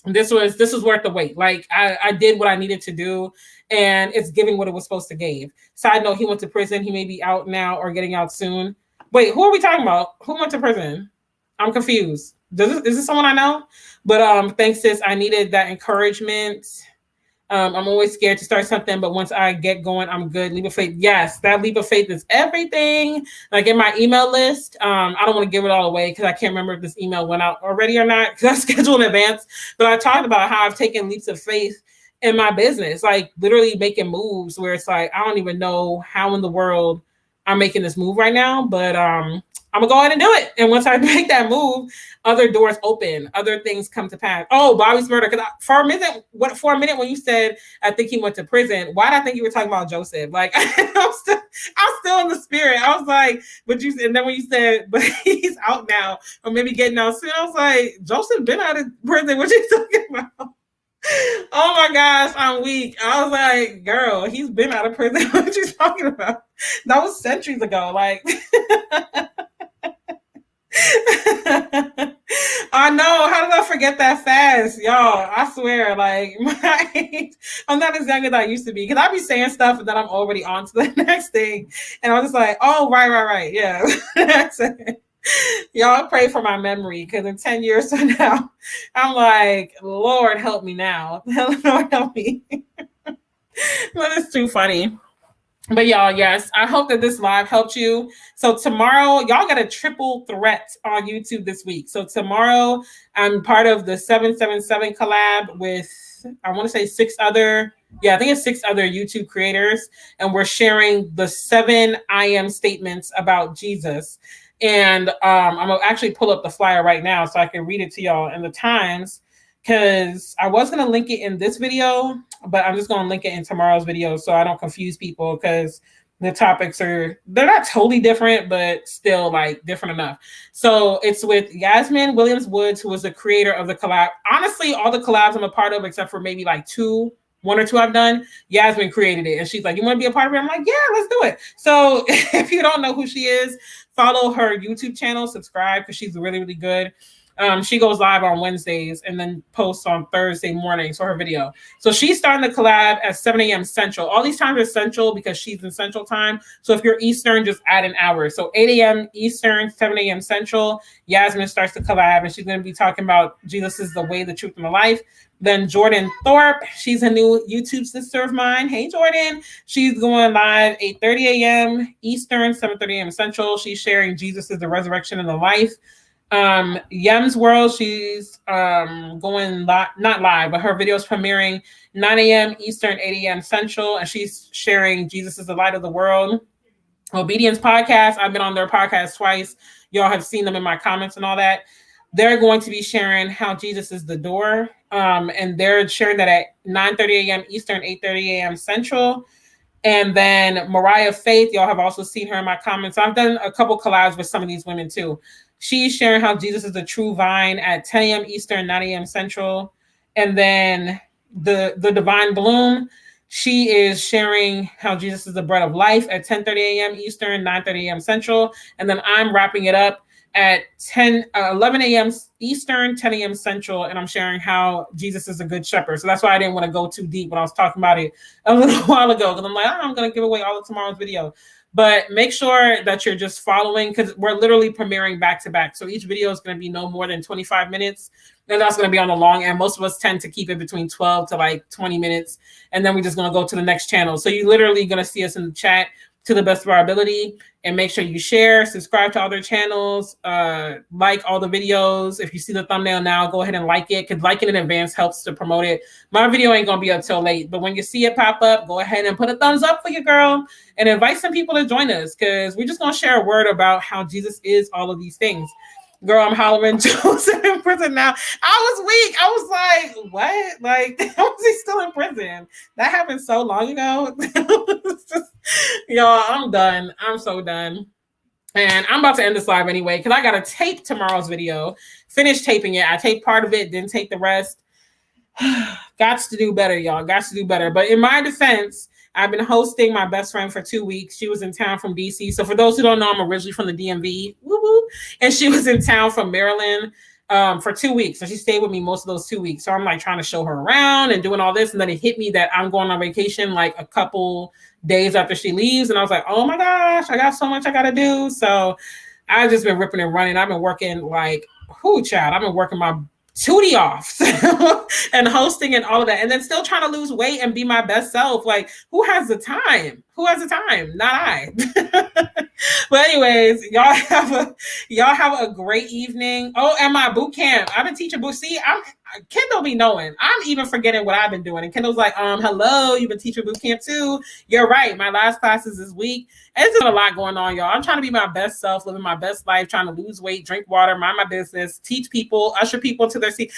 This was worth the wait. Like I did what I needed to do, and it's giving what it was supposed to give. Side note, he went to prison. He may be out now or getting out soon. Wait, who are we talking about? Who went to prison? I'm confused. Is this someone I know? But thanks, sis. I needed that encouragement. I'm always scared to start something, but once I get going, I'm good. Leap of faith. Yes, that leap of faith is everything. Like in my email list, I don't want to give it all away because I can't remember if this email went out already or not because I scheduled in advance. But I talked about how I've taken leaps of faith in my business, like literally making moves where it's like, I don't even know how in the world I'm making this move right now, but I'm gonna go ahead and do it. And once I make that move, other doors open, other things come to pass. Oh, Bobby's murder. Because for a minute when you said I think he went to prison, why did I think you were talking about Joseph? Like I'm still in the spirit. I was like, but you and then when you said, but he's out now, or maybe getting out soon, I was like, Joseph been out of prison. What you talking about? Oh my gosh, I'm weak. I was like, girl, he's been out of prison. What you talking about? That was centuries ago. Like I know. How did I forget that fast? Y'all, I swear, like I'm not as young as I used to be. Because I be saying stuff and then I'm already on to the next thing. And I'm just like, oh, right. Yeah. Y'all pray for my memory because in 10 years from now, I'm like, Lord, help me now. Lord, help me. That is too funny. But y'all, yes, I hope that this live helped you. So tomorrow, y'all got a triple threat on YouTube this week. So tomorrow, I'm part of the 777 collab with, I want to say I think it's 6 other YouTube creators. And we're sharing the 7 I am statements about Jesus. And I'm going to actually pull up the flyer right now so I can read it to y'all in the Times. Because I was going to link it in this video, but I'm just going to link it in tomorrow's video so I don't confuse people because the topics they're not totally different, but still like different enough. So it's with Yasmin Williams Woods, who was the creator of the collab. Honestly, all the collabs I'm a part of, except for maybe like 1 or 2 I've done, Yasmin created it. And she's like, you want to be a part of it? I'm like, yeah, let's do it. So if you don't know who she is, follow her YouTube channel, subscribe because she's really, really good. She goes live on Wednesdays and then posts on Thursday mornings for her video. So she's starting the collab at 7 a.m. Central. All these times are Central because she's in Central time. So if you're Eastern, just add an hour. So 8 a.m. Eastern, 7 a.m. Central, Yasmin starts the collab and she's going to be talking about Jesus is the way, the truth, and the life. Then Jordan Thorpe, she's a new YouTube sister of mine. Hey, Jordan. She's going live 8:30 a.m. Eastern, 7:30 a.m. Central. She's sharing Jesus is the resurrection and the life. Yem's World, she's going not live, but her video's premiering 9 a.m. Eastern, 8 a.m. Central, and she's sharing Jesus is the light of the world. Obedience Podcast, I've been on their podcast twice. Y'all have seen them in my comments and all that. They're going to be sharing how Jesus is the door, and they're sharing that at 9:30 a.m. Eastern, 8:30 a.m. Central. And then Mariah Faith, y'all have also seen her in my comments. I've done a couple collabs with some of these women too. She's sharing how Jesus is the true vine at 10 a.m. Eastern, 9 a.m. Central. And then the Divine Bloom, she is sharing how Jesus is the bread of life at 10:30 a.m. Eastern, 9:30 a.m. Central. And then I'm wrapping it up at 11 a.m. Eastern, 10 a.m. Central, and I'm sharing how Jesus is a good shepherd. So that's why I didn't want to go too deep when I was talking about it a little while ago, because I'm like, I'm going to give away all of tomorrow's video. But make sure that you're just following, because we're literally premiering back to back. So each video is going to be no more than 25 minutes. And that's going to be on the long end. Most of us tend to keep it between 12 to like 20 minutes. And then we're just going to go to the next channel. So you're literally going to see us in the chat to the best of our ability. And make sure you share, subscribe to all their channels, like all the videos. If you see the thumbnail now, go ahead and like it, because liking in advance helps to promote it. My video ain't going to be up till late, but when you see it pop up, go ahead and put a thumbs up for your girl and invite some people to join us, because we're just going to share a word about how Jesus is all of these things. Girl, I'm hollering Joseph in prison now. I was weak. I was like, what? Like, how is he still in prison? That happened so long ago. Y'all, I'm done. I'm so done. And I'm about to end this live anyway because I got to tape tomorrow's video. Finish taping it. I taped part of it, didn't tape the rest. Gots to do better, y'all. Gots to do better. But in my defense, I've been hosting my best friend for 2 weeks. She was in town from DC. So for those who don't know, I'm originally from the DMV. Woo-woo. And she was in town from Maryland for 2 weeks. So she stayed with me most of those 2 weeks. So I'm like trying to show her around and doing all this. And then it hit me that I'm going on vacation like a couple days after she leaves. And I was like, oh my gosh, I got so much I got to do. So I've just been ripping and running. I've been working like, child. I've been working my tootie off and hosting and all of that, and then still trying to lose weight and be my best self. Like, who has the time? Who has the time? Not I. But anyways, y'all have a great evening. Oh, and my boot camp. I've been teaching boot. See, Kendall be knowing. I'm even forgetting what I've been doing. And Kendall's like, hello, you've been teaching boot camp too. You're right. My last class is this week. It's a lot going on, y'all. I'm trying to be my best self, living my best life, trying to lose weight, drink water, mind my business, teach people, usher people into their seat.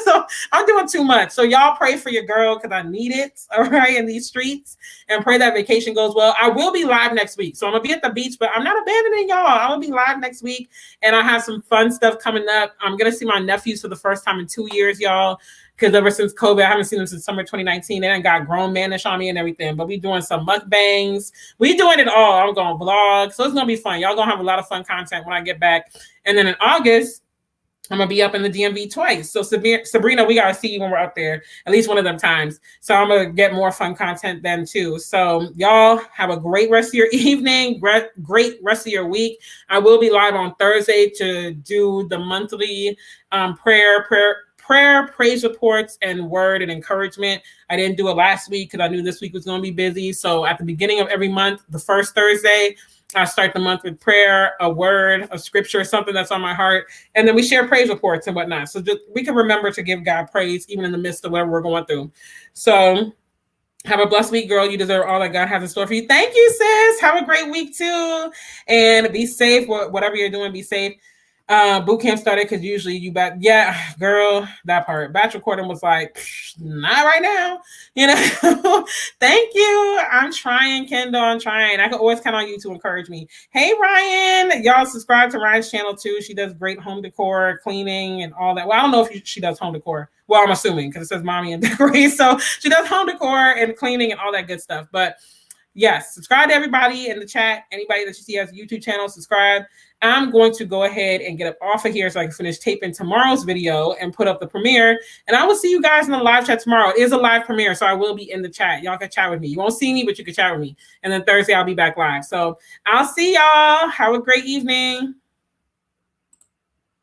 So I'm doing too much. So y'all pray for your girl because I need it, all right, in these streets, and pray that vacation goes well. I will be live next week. So I'm going to be at the beach, but I'm not abandoning y'all. I'm going to be live next week, and I have some fun stuff coming up. I'm going to see my nephews for the first time in 2 years, y'all. Because ever since COVID, I haven't seen them since summer 2019. They done got grown manish on me and everything. But we doing some mukbangs. We doing it all. I'm going to vlog. So it's going to be fun. Y'all going to have a lot of fun content when I get back. And then in August, I'm going to be up in the DMV twice. So Sabrina, we got to see you when we're up there, at least one of them times. So I'm going to get more fun content then too. So y'all have a great rest of your evening, great rest of your week. I will be live on Thursday to do the monthly prayer, praise reports, and word and encouragement. I didn't do it last week because I knew this week was going to be busy. So at the beginning of every month, the first Thursday, I start the month with prayer, a word, a scripture, something that's on my heart. And then we share praise reports and whatnot. So just, we can remember to give God praise even in the midst of whatever we're going through. So have a blessed week, girl. You deserve all that God has in store for you. Thank you, sis. Have a great week too. And be safe. Whatever you're doing, be safe. Boot camp started because usually you back. Yeah, girl, that part. Batch recording was like, not right now. You know, thank you. I'm trying, Kendall. I'm trying. I can always count on you to encourage me. Hey, Ryan. Y'all subscribe to Ryan's channel too. She does great home decor, cleaning, and all that. Well, I don't know if she does home decor. Well, I'm assuming because it says mommy and decorate. So she does home decor and cleaning and all that good stuff. But yes, subscribe to everybody in the chat. Anybody that you see has a YouTube channel, subscribe. I'm going to go ahead and get up off of here so I can finish taping tomorrow's video and put up the premiere. And I will see you guys in the live chat tomorrow. It is a live premiere, so I will be in the chat. Y'all can chat with me. You won't see me, but you can chat with me. And then Thursday, I'll be back live. So I'll see y'all. Have a great evening.